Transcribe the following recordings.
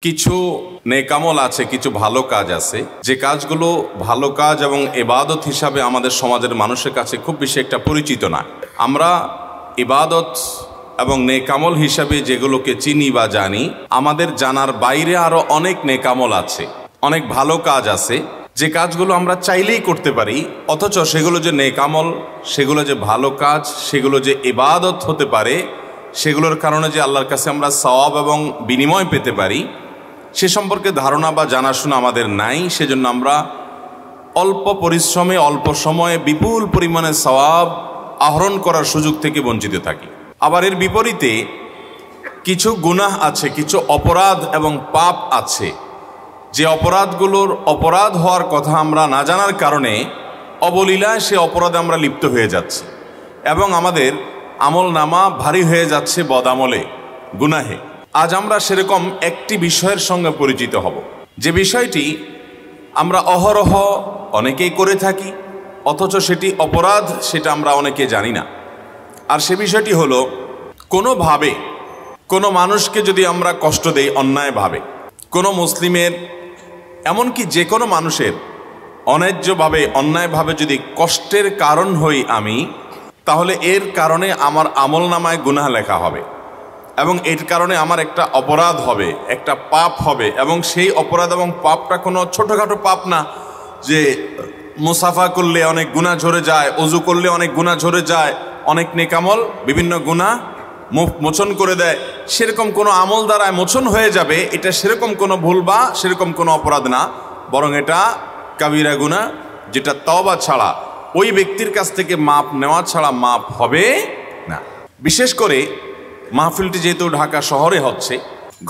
কিছু নেকামল আছে, কিছু ভালো কাজ আছে, যে কাজগুলো ভালো কাজ এবং ইবাদত হিসাবে আমাদের সমাজের মানুষের কাছে খুব বেশি একটা পরিচিত না। আমরা ইবাদত এবং নেকামল হিসাবে যেগুলোকে চিনি বা জানি, আমাদের জানার বাইরে আরো অনেক নেকামল আছে, অনেক ভালো কাজ আছে, যে কাজগুলো আমরা চাইলেই করতে পারি, অথচ সেগুলো যে নেকামল, সেগুলো যে ভালো কাজ, সেগুলো যে ইবাদত হতে পারে, সেগুলোর কারণে যে আল্লাহর কাছে আমরা সওয়াব এবং বিনিময় পেতে পারি, সে সম্পর্কে ধারণা বা জানাশোনা আমাদের নাই। সেজন্য আমরা অল্প পরিশ্রমে অল্প সময়ে বিপুল পরিমাণে সওয়াব আহরণ করার সুযোগ থেকে বঞ্চিত থাকি। আবার এর বিপরীতে কিছু গুনাহ আছে, কিছু অপরাধ এবং পাপ আছে, যে অপরাধগুলোর অপরাধ হওয়ার কথা আমরা না জানার কারণে অবলীলায় সে অপরাধে আমরা লিপ্ত হয়ে যাচ্ছি এবং আমাদের আমল নামা ভারী হয়ে যাচ্ছে বদামলে, গুনাহে। আজ আমরা সেরকম একটি বিষয়ের সঙ্গে পরিচিত হব, যে বিষয়টি আমরা অহরহ অনেকেই করে থাকি, অথচ সেটি অপরাধ, সেটা আমরা অনেকে জানি না। আর সে বিষয়টি হলো, কোনোভাবে কোনো মানুষকে যদি আমরা কষ্ট দেই অন্যায়ভাবে, কোনো মুসলিমের, এমনকি যে কোনো মানুষের অন্যায্যভাবে অন্যায়ভাবে যদি কষ্টের কারণ হই আমি, তাহলে এর কারণে আমার আমল নামায় গুনাহ লেখা হবে এবং এর কারণে আমার একটা অপরাধ হবে, একটা পাপ হবে। এবং সেই অপরাধ এবং পাপটা কোনো ছোটোখাটো পাপ না, যে মুসাফা করলে অনেক গুনাহ ঝরে যায়, অজু করলে অনেক গুনাহ ঝরে যায়, অনেক নেকামল বিভিন্ন গুনাহ মোচন করে দেয়, সেরকম কোনো আমল দ্বারায় মোচন হয়ে যাবে, এটা সেরকম কোনো ভুল বা সেরকম কোনো অপরাধ না, বরং এটা কাবিরা গুনাহ, যেটা তওবা ছাড়া, ওই ব্যক্তির কাছ থেকে মাপ নেওয়া ছাড়া মাপ হবে না। বিশেষ করে মাহফিলটি যেহেতু ঢাকা শহরে হচ্ছে,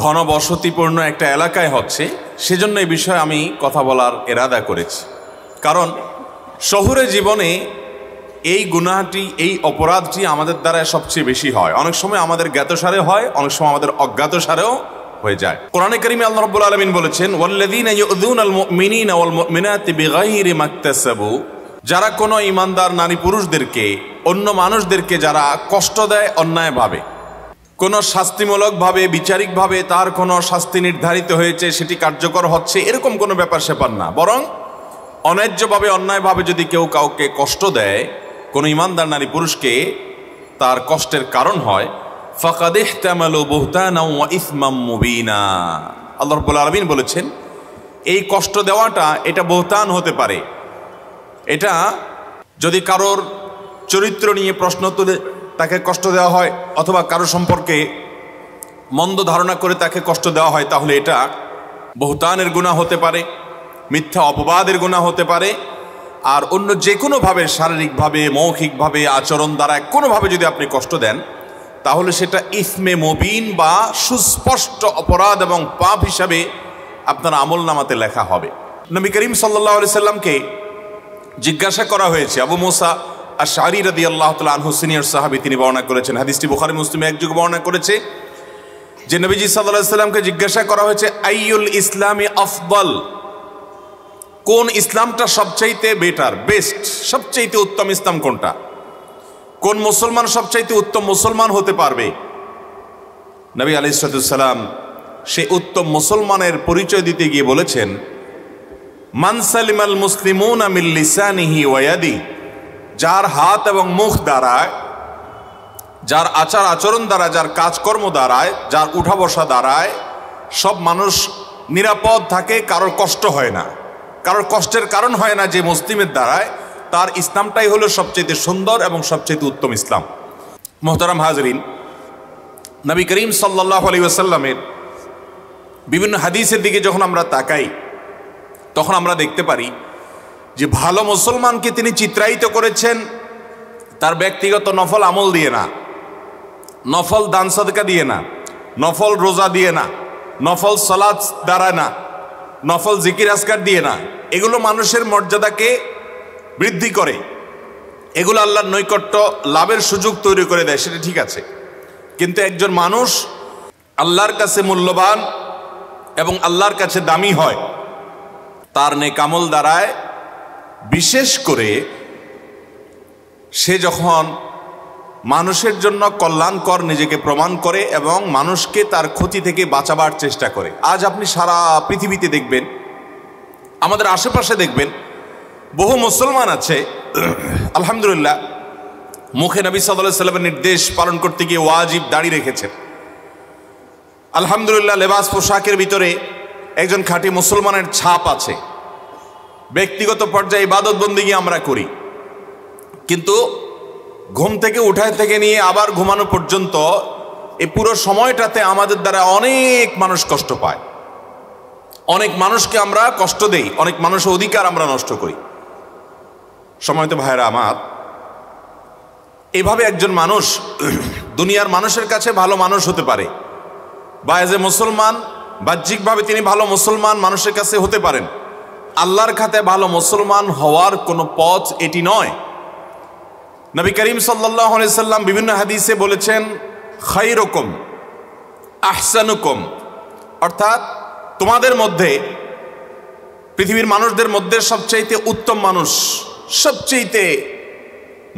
ঘনবসতিপূর্ণ একটা এলাকায় হচ্ছে, সেজন্য এই বিষয়ে আমি কথা বলার ইরাদা করেছি। কারণ শহুরে জীবনে এই গুনাহটি, এই অপরাধটি আমাদের দ্বারা সবচেয়ে বেশি হয়। অনেক সময় আমাদের জ্ঞাতসারে হয়, অনেক সময় আমাদের অজ্ঞাতসারেও হয়ে যায়। কোরআনে কারিমে আল্লাহ রাব্বুল আলামিন বলেছেন, ওয়াল্লাযীনা ইউযুনাল মুমিনিনা ওয়াল মুমিনাতি বিগাইরি মাকতাসাবু, যারা কোনো ঈমানদার নারী পুরুষদেরকে, অন্য মানুষদেরকে যারা কষ্ট দেয় অন্যায়ভাবে, কোনো শাস্তিমূলকভাবে, বিচারিকভাবে তার কোনো শাস্তি নির্ধারিত হয়েছে, সেটি কার্যকর হচ্ছে, এরকম কোনো ব্যাপার স্যাপার না, বরং অন্যায্যভাবে অন্যায়ভাবে যদি কেউ কাউকে কষ্ট দেয়, কোনো ঈমানদার নারী পুরুষকে তার কষ্টের কারণ হয়, ফাকাদ ইহতামালু বুহতানাও ওয়া ইসমাম মুবিনা, আল্লাহ রাব্বুল আলামিন বলেছেন, এই কষ্ট দেওয়াটা এটা বুহতান হতে পারে। এটা যদি কারোর চরিত্র নিয়ে প্রশ্ন তুলে তাকে কষ্ট দেওয়া হয়, অথবা কারো সম্পর্কে মন্দ ধারণা করে তাকে কষ্ট দেওয়া হয়, তাহলে এটা বুহতানের গুনাহ হতে পারে, মিথ্যা অপবাদের গুনাহ হতে পারে। আর অন্য যে কোনোভাবে, শারীরিকভাবে, মৌখিকভাবে, আচরণ দ্বারা কোনোভাবে যদি আপনি কষ্ট দেন, তাহলে সেটা ইসমে মুবিন বা সুস্পষ্ট অপরাধ এবং পাপ হিসাবে আপনার আমল নামাতে লেখা হবে। নবী করিম সাল্লাল্লাহু আলাইহি সাল্লামকে জিজ্ঞাসা করা হয়েছে, আবু মুসা আশআরী রাদিয়াল্লাহু তাআলা আনহু, সিনিয়র সাহাবী, তিনি বর্ণনা করেছেন, হাদিসটি বুখারী মুসলিমে একযোগে বর্ণনা করেছে, যে নবীজি সাল্লাল্লাহু আলাইহি সাল্লামকে জিজ্ঞাসা করা হয়েছে, আইয়ুল ইসলামি আফদল, কোন ইসলামটা সবচাইতে বেটার, বেস্ট, সবচাইতে উত্তম ইসলাম কোনটা, কোন মুসলমান সবচাইতে উত্তম মুসলমান হতে পারবে? নবী আলাইহিস সালাম সেই উত্তম মুসলমানের পরিচয় দিতে গিয়ে বলেছেন, মান সালিমাল মুসলিমুনা মিন লিসানিহি ওয়া ইয়াদি, যার হাত এবং মুখ দ্বারায়, যার আচার আচরণ দ্বারা, যার কাজকর্ম দ্বারায়, যার উঠা বসা দ্বারায় সব মানুষ নিরাপদ থাকে, কারোর কষ্ট হয় না, কারোর কষ্টের কারণ হয় না, যে মুসলিমের দ্বারায়, তার ইসলামটাই হলো সবচেয়ে সুন্দর এবং সবচেয়ে উত্তম ইসলাম। মুহতারাম হাজরিন, নবী করিম সাল্লাল্লাহু আলাইহি ওয়াসাল্লামের বিভিন্ন হাদিসের দিকে যখন আমরা তাকাই, তখন আমরা দেখতে পারি যে ভালো মুসলমানকে তিনি চিত্রায়িত করেছেন তার ব্যক্তিগত নফল আমল দিয়ে না, নফল দান সাদকা দিয়ে না, নফল রোজা দিয়ে না, নফল সালাত দ্বারা না, নফল জিকির আজকার দিয়ে না। এগুলো মানুষের মর্যাদাকে বৃদ্ধি করে, এগুলো আল্লাহর নৈকট্য লাভের সুযোগ তৈরি করে দেয়, সেটা ঠিক আছে। কিন্তু একজন মানুষ আল্লাহর কাছে মূল্যবান এবং আল্লাহর কাছে দামি হয় তার নেক আমল দ্বারায়। বিশেষ করে সে যখন মানুষের জন্য কল্যাণকর নিজেকে প্রমাণ করে এবং মানুষকে তার ক্ষতি থেকে বাঁচাবার চেষ্টা করে। আজ আপনি সারা পৃথিবীতে দেখবেন, আমাদের আশেপাশে দেখবেন, বহু মুসলমান আছে আলহামদুলিল্লাহ মুখে নবী সাল্লাল্লাহু আলাইহি সাল্লামের নির্দেশ পালন করতে গিয়ে ওয়াজিব দাড়ি রেখেছেন। আলহামদুলিল্লাহ লেবাস পোশাকের ভিতরে একজন খাঁটি মুসলমানের ছাপ আছে। ব্যক্তিগত পর্যায়ে ইবাদত বন্দেগী আমরা করি, কিন্তু ঘুম থেকে উঠায় থেকে নিয়ে আবার ঘুমানো পর্যন্ত এই পুরো সময়টাতে আমাদের দ্বারা অনেক মানুষ কষ্ট পায়, অনেক মানুষকে আমরা কষ্ট দেই, অনেক মানুষের অধিকার আমরা নষ্ট করি। সময়ত ভাইরা আমার, এভাবে একজন মানুষ দুনিয়ার মানুষের কাছে ভালো মানুষ হতে পারে, বা এজ এ মুসলমান বাহ্যিকভাবে তিনি ভালো মুসলমান মানুষের কাছে হতে পারেন। আল্লাহর খাতে ভালো মুসলমান হওয়ার কোনো পথ এটি নয়। নবী করিম সাল্লাল্লাহু আলাইহি সাল্লাম বিভিন্ন হাদিসে বলেছেন, খায়রুকুম আহসানুকুম, অর্থাৎ তোমাদের মধ্যে, পৃথিবীর মানুষদের মধ্যে সবচাইতে উত্তম মানুষ, সবচাইতে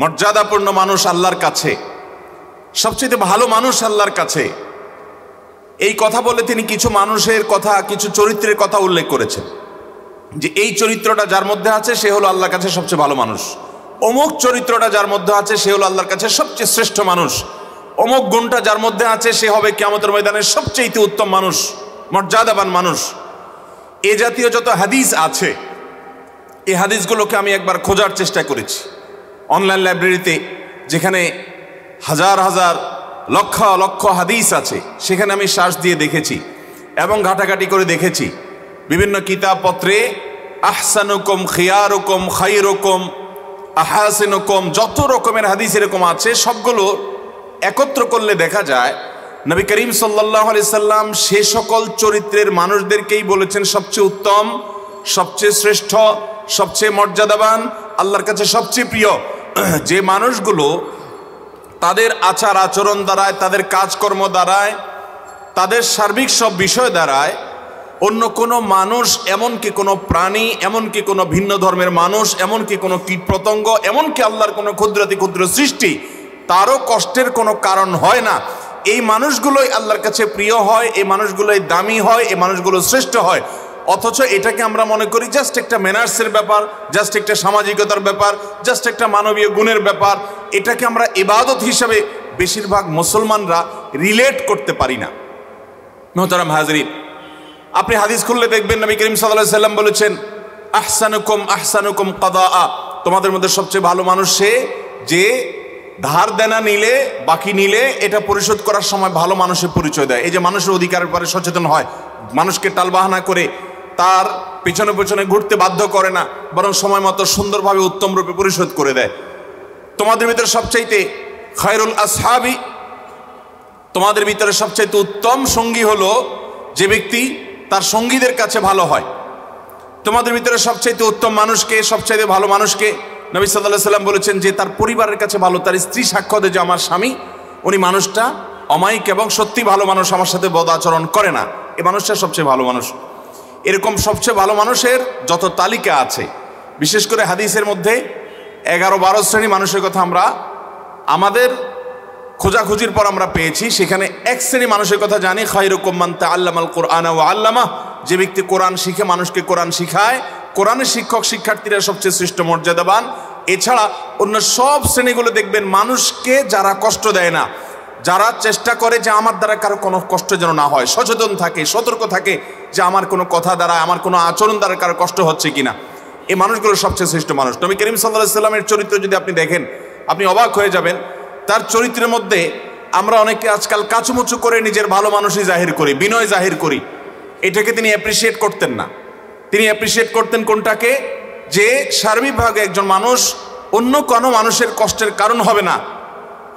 মর্যাদাপূর্ণ মানুষ আল্লাহর কাছে, সবচাইতে ভালো মানুষ আল্লাহর কাছে। এই কথা বলে তিনি কিছু মানুষের কথা, কিছু চরিত্রের কথা উল্লেখ করেছেন, যে এই চরিত্রটা যার মধ্যে আছে সে হলো আল্লাহর কাছে সবচেয়ে ভালো মানুষ, অমুক চরিত্রটা যার মধ্যে আছে সে হলো আল্লাহর কাছে সবচেয়ে শ্রেষ্ঠ মানুষ, অমুক গুণটা যার মধ্যে আছে সে হবে কিয়ামতের ময়দানে সবচেয়ে উত্তম মানুষ, মর্যাদাবান মানুষ। এ জাতীয় যত হাদিস আছে, এই হাদিসগুলোকে আমি একবার খোঁজার চেষ্টা করেছি অনলাইন লাইব্রেরিতে, যেখানে হাজার হাজার লক্ষ লক্ষ হাদিস আছে, সেখানে আমি সার্চ দিয়ে দেখেছি এবং ঘাটাঘাটি করে দেখেছি। বিভিন্ন কিতাবপত্রে আহসানুকুম, খিয়ারুকুম, খায়রুকুম, আহাসিনুকুম, যত রকমের হাদিস এরকম আছে, সবগুলো একত্র করলে দেখা যায় নবী করিম সাল্লাল্লাহু আলাইহি সাল্লাম সে সকল চরিত্রের মানুষদেরকেই বলেছেন সবচেয়ে উত্তম, সবচেয়ে শ্রেষ্ঠ, সবচেয়ে মর্যাদাবান, আল্লাহর কাছে সবচেয়ে প্রিয়। যে মানুষগুলো তাদের আচার আচরণ দ্বারায়, তাদের কাজকর্ম দ্বারায়, তাদের সার্বিক সব বিষয় দ্বারায় অন্য কোনো মানুষ, এমনকি কোনো প্রাণী, এমনকি কোনো ভিন্ন ধর্মের মানুষ, এমনকি কোনো কীট পতঙ্গ, এমনকি আল্লাহর কোনো ক্ষুদ্রাতি ক্ষুদ্র সৃষ্টি, তারও কষ্টের কোনো কারণ হয় না। এই মানুষগুলোই আল্লাহর কাছে প্রিয় হয়, এই মানুষগুলোই দামি হয়, এই মানুষগুলো শ্রেষ্ঠ হয়। অথচ এটাকে আমরা মনে করি জাস্ট একটা ম্যানার্সের ব্যাপার, জাস্ট একটা সামাজিকতার ব্যাপার, জাস্ট একটা মানবীয় গুণের ব্যাপার। এটাকে আমরা ইবাদত হিসাবে বেশিরভাগ মুসলমানরা রিলেট করতে পারি না। মোহতারাম হাজরিন, আপনি হাদিস খুললে দেখবেন নবী করিম সাল্লাল্লাহু আলাইহি সাল্লাম বলেছেন, আহসানুকুম আহসানুকুম কাদাআ, তোমাদের মধ্যে সবচেয়ে ভালো মানুষ সে যে ধার দেনা নিলে, বাকি নিলে এটা পরিশোধ করার সময় ভালো মানুষের পরিচয় দেয়। এই যে মানুষের অধিকারের ব্যাপারে সচেতন হয়, মানুষকে টালবাহানা করে তার পিছনে পিছনে ঘুরতে বাধ্য করে না, বরং সময় মতো সুন্দরভাবে উত্তম রূপে পরিশোধ করে দেয়। তোমাদের ভিতরে সবচাইতে খায়রুল আসহাবি, তোমাদের ভিতরে সবচাইতে উত্তম সঙ্গী হলো যে ব্যক্তি তার সঙ্গীদের কাছে ভালো হয়। তোমাদের ভিতরে সবচাইতে উত্তম মানুষকে, সবচাইতে ভালো মানুষকে নবী সাল্লাল্লাহু আলাইহি সাল্লাম বলেছেন যে তার পরিবারের কাছে ভালো, তার স্ত্রী সাক্ষ্য দেয় যে আমার স্বামী উনি মানুষটা অমায়িক এবং সত্যি ভালো মানুষ, আমার সাথে বদ আচরণ করে না, এই মানুষটা সবচেয়ে ভালো মানুষ। এরকম সবচেয়ে ভালো মানুষের যত তালিকা আছে, বিশেষ করে হাদিসের মধ্যে 11-12 শ্রেণী মানুষের কথা আমরা আমাদের খোঁজাখুঁজির পর আমরা পেয়েছি। সেখানে এক শ্রেণী মানুষের কথা জানি, খায়রুকুম মান তাআল্লামাল কুরআনা ওয়া আল্লামাহ, যে ব্যক্তি কোরআন শিখে মানুষকে কোরআন শিখায়। কোরআনের শিক্ষক শিক্ষার্থীরা সবচেয়ে শ্রেষ্ঠ মর্যাদাবান। এছাড়া অন্য সব শ্রেণীগুলো দেখবেন মানুষকে যারা কষ্ট দেয় না, যারা চেষ্টা করে যে আমার দ্বারা কারো কোনো কষ্ট যেন না হয়, সচেতন থাকে, সতর্ক থাকে যে আমার কোনো কথা দ্বারা, আমার কোনো আচরণ দ্বারা কারো কষ্ট হচ্ছে কিনা, এই মানুষগুলো সবচেয়ে শ্রেষ্ঠ মানুষ। নবী করিম সাল্লাল্লাহু আলাইহি সাল্লামের চরিত্র যদি আপনি দেখেন, আপনি অবাক হয়ে যাবেন। তার চরিত্রের মধ্যে আমরা অনেকে আজকাল কাচুমুচু করে নিজের ভালো মানুষই জাহির করি, বিনয় জাহির করি। এটাকে তিনি অ্যাপ্রিসিয়েট করতেন না। তিনি অ্যাপ্রিসিয়েট করতেন কোনটাকে? যে সার্বিকভাবে একজন মানুষ অন্য কোনো মানুষের কষ্টের কারণ হবে না,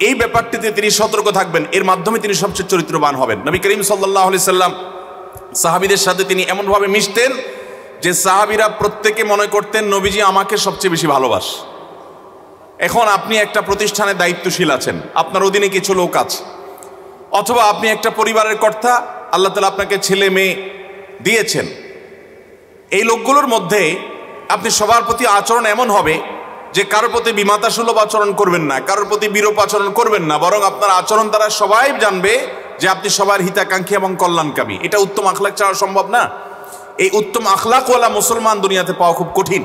এই ব্যাপারটিতে তিনি সতর্ক থাকবেন। এর মাধ্যমে তিনি সবচেয়ে চরিত্রবান হবেন। নবী করিম সাল্লাল্লাহু আলাইহি সাল্লাম সাহাবীদের সাথে তিনি এমনভাবে মিশতেন যে সাহাবীরা প্রত্যেকে মনে করতেন নবীজি আমাকে সবচেয়ে বেশি ভালোবাসে। এখন আপনি একটা প্রতিষ্ঠানে দায়িত্বশীল আছেন, আপনার অধীনে কিছু লোক আছে, অথবা আপনি একটা পরিবারের কর্তা, আল্লাহ তাআলা আপনাকে ছেলে মেয়ে দিয়েছেন। এই লোকগুলোর মধ্যে আপনি সবার প্রতি আচরণ এমন হবে যে কারোর প্রতি বিমাতা সুলভ আচরণ করবেন না, কারোর প্রতি বিরূপ আচরণ করবেন না, বরং আপনার আচরণ দ্বারা সবাই জানবে যে আপনি সবার হিতাকাঙ্ক্ষী এবং কল্যাণকামী। এটা উত্তম আখলাক ছাড়া সম্ভব না। এই উত্তম আখলাকওয়ালা মুসলমান দুনিয়াতে পাওয়া খুব কঠিন।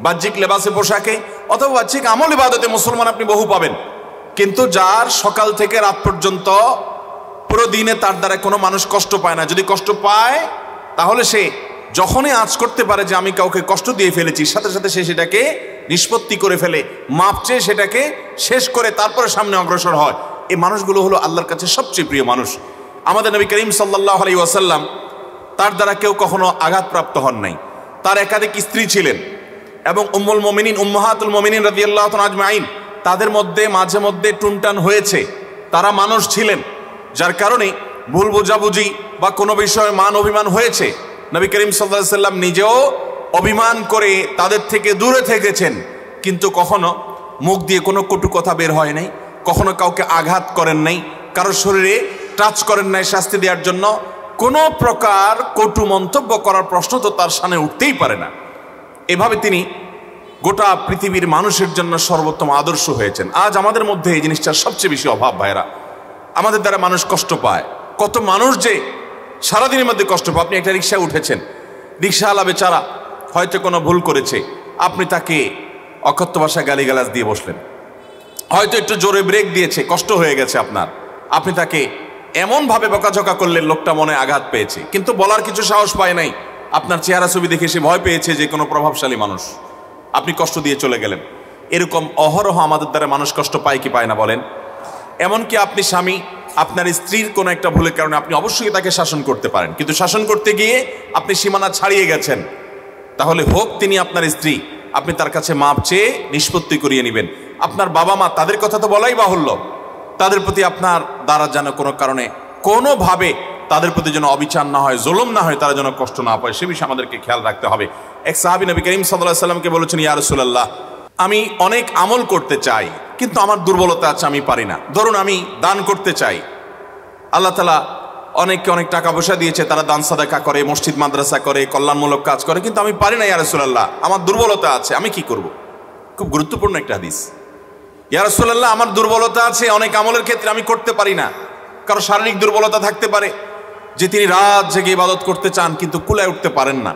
বাহ্যিক লেবাসে পোশাকে অথবা বাহ্যিক আমল ইবাদতে মুসলমান আপনি বহু পাবেন, কিন্তু যার সকাল থেকে রাত পর্যন্ত পুরো দিনে তার দ্বারা কোনো মানুষ কষ্ট পায় না। যদি কষ্ট পায় তাহলে সে যখনই আঁচ করতে পারে যে আমি কাউকে কষ্ট দিয়ে ফেলেছি, সাথে সাথে সে সেটাকে নিষ্পত্তি করে ফেলে, মাপ চেয়ে সেটাকে শেষ করে তারপরে সামনে অগ্রসর হয়। এই মানুষগুলো হলো আল্লাহর কাছে সবচেয়ে প্রিয় মানুষ। আমাদের নবী করিম সাল্লাল্লাহু আলাইহি ওয়াসাল্লাম, তার দ্বারা কেউ কখনো আঘাতপ্রাপ্ত হন নাই। তার একাধিক স্ত্রী ছিলেন এবং উম্মুল মুমিনিন উম্মাহাতুল মুমিনিন রাদিয়াল্লাহু তাআলা আজমাইন, তাদের মধ্যে মাঝে মধ্যে টুনটান হয়েছে। তারা মানুষ ছিলেন, যার কারণে ভুল বোঝাবুঝি বা কোনো বিষয়ে মান অভিমান হয়েছে। নবী করিম সাল্লাল্লাহু আলাইহি ওয়াসাল্লাম নিজেও অভিমান করে তাদের থেকে দূরে থেকেছেন, কিন্তু কখনো মুখ দিয়ে কোনো কটু কথা বের হয় নাই, কখনো কাউকে আঘাত করেন নাই, কারোর শরীরে টাচ করেন নাই শাস্তি দেওয়ার জন্য। কোনো প্রকার কটু মন্তব্য করার প্রশ্ন তো তার সামনে উঠতেই পারে না। এভাবে তিনি গোটা পৃথিবীর মানুষের জন্য সর্বোত্তম আদর্শ হয়েছেন। আজ আমাদের মধ্যে এই জিনিসটার সবচেয়ে বেশি অভাব ভাইরা। আমাদের দ্বারা মানুষ কষ্ট পায়। কত মানুষ যে সারাদিনের মধ্যে কষ্ট পায়। আপনি একটা রিক্সায় উঠেছেন, রিক্সাওয়ালা বেচারা হয়তো কোনো ভুল করেছে, আপনি তাকে অকথ্য ভাষায় গালিগালাজ দিয়ে বসলেন, হয়তো একটু জোরে ব্রেক দিয়েছে, কষ্ট হয়ে গেছে আপনার, আপনি তাকে এমনভাবে বকাঝকা করলেন লোকটা মনে আঘাত পেয়েছে, কিন্তু বলার কিছু সাহস পায় নাই। আপনার চেহারা ছবি দেখে সে ভয় পেয়েছে যে কোনো প্রভাবশালী মানুষ, আপনি কষ্ট দিয়ে চলে গেলেন। এরকম অহরহ আমাদের দ্বারা মানুষ কষ্ট পায় কি পায় না বলেন? এমনকি আপনি স্বামী, আপনার স্ত্রীর কোনো একটা ভুলের কারণে আপনি অবশ্যই তাকে শাসন করতে পারেন, কিন্তু শাসন করতে গিয়ে আপনি সীমানা ছাড়িয়ে গেছেন, তাহলে হোক তিনি আপনার স্ত্রী, আপনি তার কাছে মাপ চেয়ে নিষ্পত্তি করিয়ে নেবেন। আপনার বাবা মা, তাদের কথা তো বলাই বাহুল্য, তাদের প্রতি আপনার দ্বারা যেন কোনো কারণে কোনোভাবে তাদের প্রতি যেন অবিচার না হয়, জুলুম না হয়, তারা যেন কষ্ট না পায়, সে বিষয়ে আমাদেরকে খেয়াল রাখতে হবে। এক সাহাবী নবী করিম সাল্লাল্লাহু আলাইহি সাল্লামকে বলেছেন, ইয়া রাসূলুল্লাহ, আমি অনেক আমল করতে চাই, কিন্তু আমার দুর্বলতা আছে, আমি পারি না। ধরুন আমি দান করতে চাই, আল্লাহ তাআলা অনেককে অনেক টাকা পয়সা দিয়েছে, তারা দান সাদাকা করে, মসজিদ মাদ্রাসা করে, কল্যাণমূলক কাজ করে, কিন্তু আমি পারি না ইয়া রাসূলুল্লাহ, আমার দুর্বলতা আছে, আমি কি করব? খুব গুরুত্বপূর্ণ একটা হাদিস। ইয়া রাসূলুল্লাহ, আমার দুর্বলতা আছে, অনেক আমলের ক্ষেত্রে আমি করতে পারি না। কারো শারীরিক দুর্বলতা থাকতে পারে যে তিনি রাত জেগে ইবাদত করতে চান কিন্তু কুলায় উঠতে পারেন না,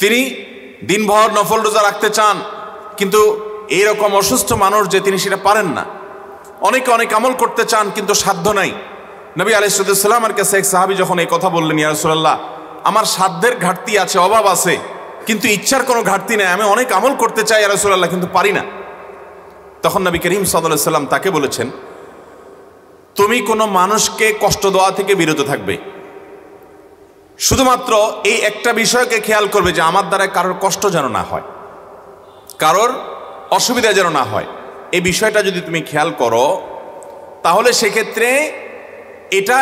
তিনি দিনভর নফল রোজা রাখতে চান কিন্তু এইরকম অসুস্থ মানুষ যে তিনি সেটা পারেন না। অনেকে অনেক আমল করতে চান কিন্তু সাধ্য নাই। নবী আলাইহিস সালামের কাছে এক সাহাবী যখন এই কথা বললেন, ইয়া রাসূলুল্লাহ, আমার সাধ্যের ঘাটতি আছে, অভাব আছে, কিন্তু ইচ্ছার কোনো ঘাটতি নেই, আমি অনেক আমল করতে চাই ইয়া রাসূলুল্লাহ, কিন্তু পারি না। তখন নবী করিম সাল্লাল্লাহু আলাইহি সাল্লাম তাকে বলেছেন, তুমি কোনো মানুষকে কষ্ট দেওয়া থেকে বিরত থাকবে, শুধুমাত্র এই একটা বিষয়কে খেয়াল করবে যে আমার দ্বারা কারোর কষ্ট যেন না হয়, কারোর অসুবিধা যেন না হয়। এই বিষয়টা যদি তুমি খেয়াল করো তাহলে সেক্ষেত্রে এটা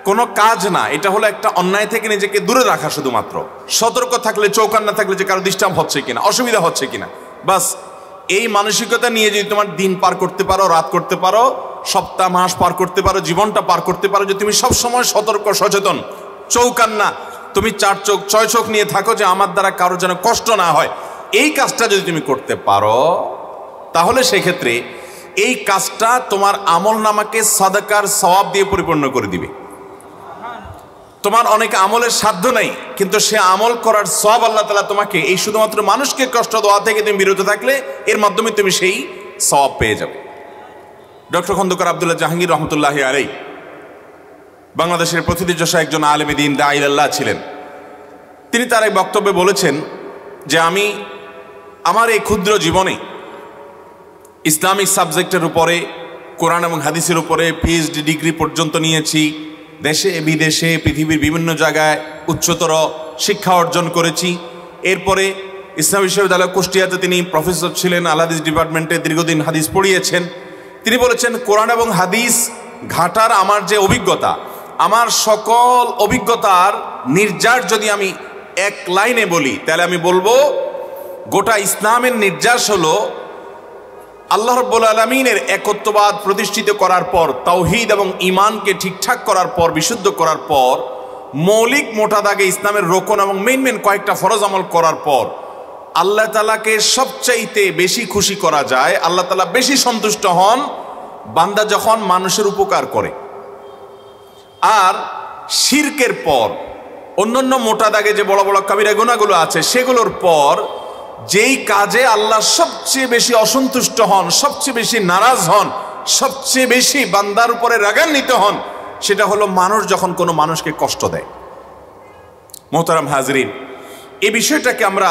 কোনো কাজ না, এটা হলো একটা অন্যায় থেকে নিজেকে দূরে রাখা। শুধুমাত্র সতর্ক থাকলে, চৌকান না থাকলে যে কারো ডিস্টার্ব হচ্ছে কিনা, অসুবিধা হচ্ছে কিনা, বাস এই মানসিকতা নিয়ে যদি তোমার দিন পার করতে পারো, রাত করতে পারো, সপ্তাহ মাস পার করতে পারো, জীবনটা পার করতে পারো, যে তুমি সবসময় সতর্ক সচেতন, চৌকান না, তুমি 4 চোখ 6 চোখ নিয়ে থাকো যে আমার দ্বারা কারো যেন কষ্ট না হয়, এই কাজটা যদি তুমি করতে পারো তাহলে সেক্ষেত্রে এই কাজটা তোমার আমল নামাকে সাদাকার সওয়াব দিয়ে পরিপূর্ণ করে দিবে। তোমার অনেক আমলের সাধ্য নাই, কিন্তু সে আমল করার সওয়াব আল্লাহ তাআলা তোমাকে এই শুধুমাত্র মানুষকে কষ্ট দেওয়া থেকে তুমি বিরত থাকলে এর মাধ্যমে তুমি সেই সওয়াব পেয়ে যাবে। ডক্টর খন্দকার আব্দুল্লাহ জাহাঙ্গীর রহমতুল্লাহি আলাইহি বাংলাদেশের প্রথিতযশা একজন আলেম দ্বীন দাঈ ইলাল্লাহ ছিলেন। তিনি তার এক বক্তব্যে বলেছেন যে আমি আমার এই ক্ষুদ্র জীবনে ইসলামিক সাবজেক্টের উপরে, কোরআন এবং হাদিসের উপরে পিএইচডি ডিগ্রি পর্যন্ত নিয়েছি, দেশে বিদেশে পৃথিবীর বিভিন্ন জায়গায় উচ্চতর শিক্ষা অর্জন করেছি। এরপরে ইসলাম বিশ্ববিদ্যালয় কুষ্টিয়াতে তিনি প্রফেসর ছিলেন, আল হাদিস ডিপার্টমেন্টে দীর্ঘদিন হাদিস পড়িয়েছেন। তিনি বলেছেন, কোরআন এবং হাদিস ঘাটার আমার যে অভিজ্ঞতা, আমার সকল অভিজ্ঞতার নির্যাস যদি আমি এক লাইনে বলি তাহলে আমি বলবো গোটা ইসলামের নির্যাস হলো আল্লাহ রাব্বুল আলামিনের একত্ববাদ প্রতিষ্ঠিত করার পর, তাওহীদ এবং ঈমানকে ঠিকঠাক করার পর, বিশুদ্ধ করার পর, মৌলিক মোটা দাগে ইসলামের রোকন এবং মেইন কয়েকটা ফরজ আমল করার পর আল্লাহ তাআলাকে সবচাইতে বেশি খুশি করা যায়, আল্লাহ তাআলা বেশি সন্তুষ্ট হন বান্দা যখন মানুষের উপকার করে। আর শিরকের পর অন্যান্য মোটা দাগে যে বড় বড় কাবিরা গুনাহগুলো আছে সেগুলোর পর যেই কাজে আল্লাহ সবচেয়ে বেশি অসন্তুষ্ট হন, সবচেয়ে বেশি নারাজ হন, সবচেয়ে বেশি বান্দার উপরে রাগান্বিত হন, সেটা হলো মানুষ যখন কোনো মানুষকে কষ্ট দেয়। মোহতারাম হাজরিন, এই বিষয়টাকে আমরা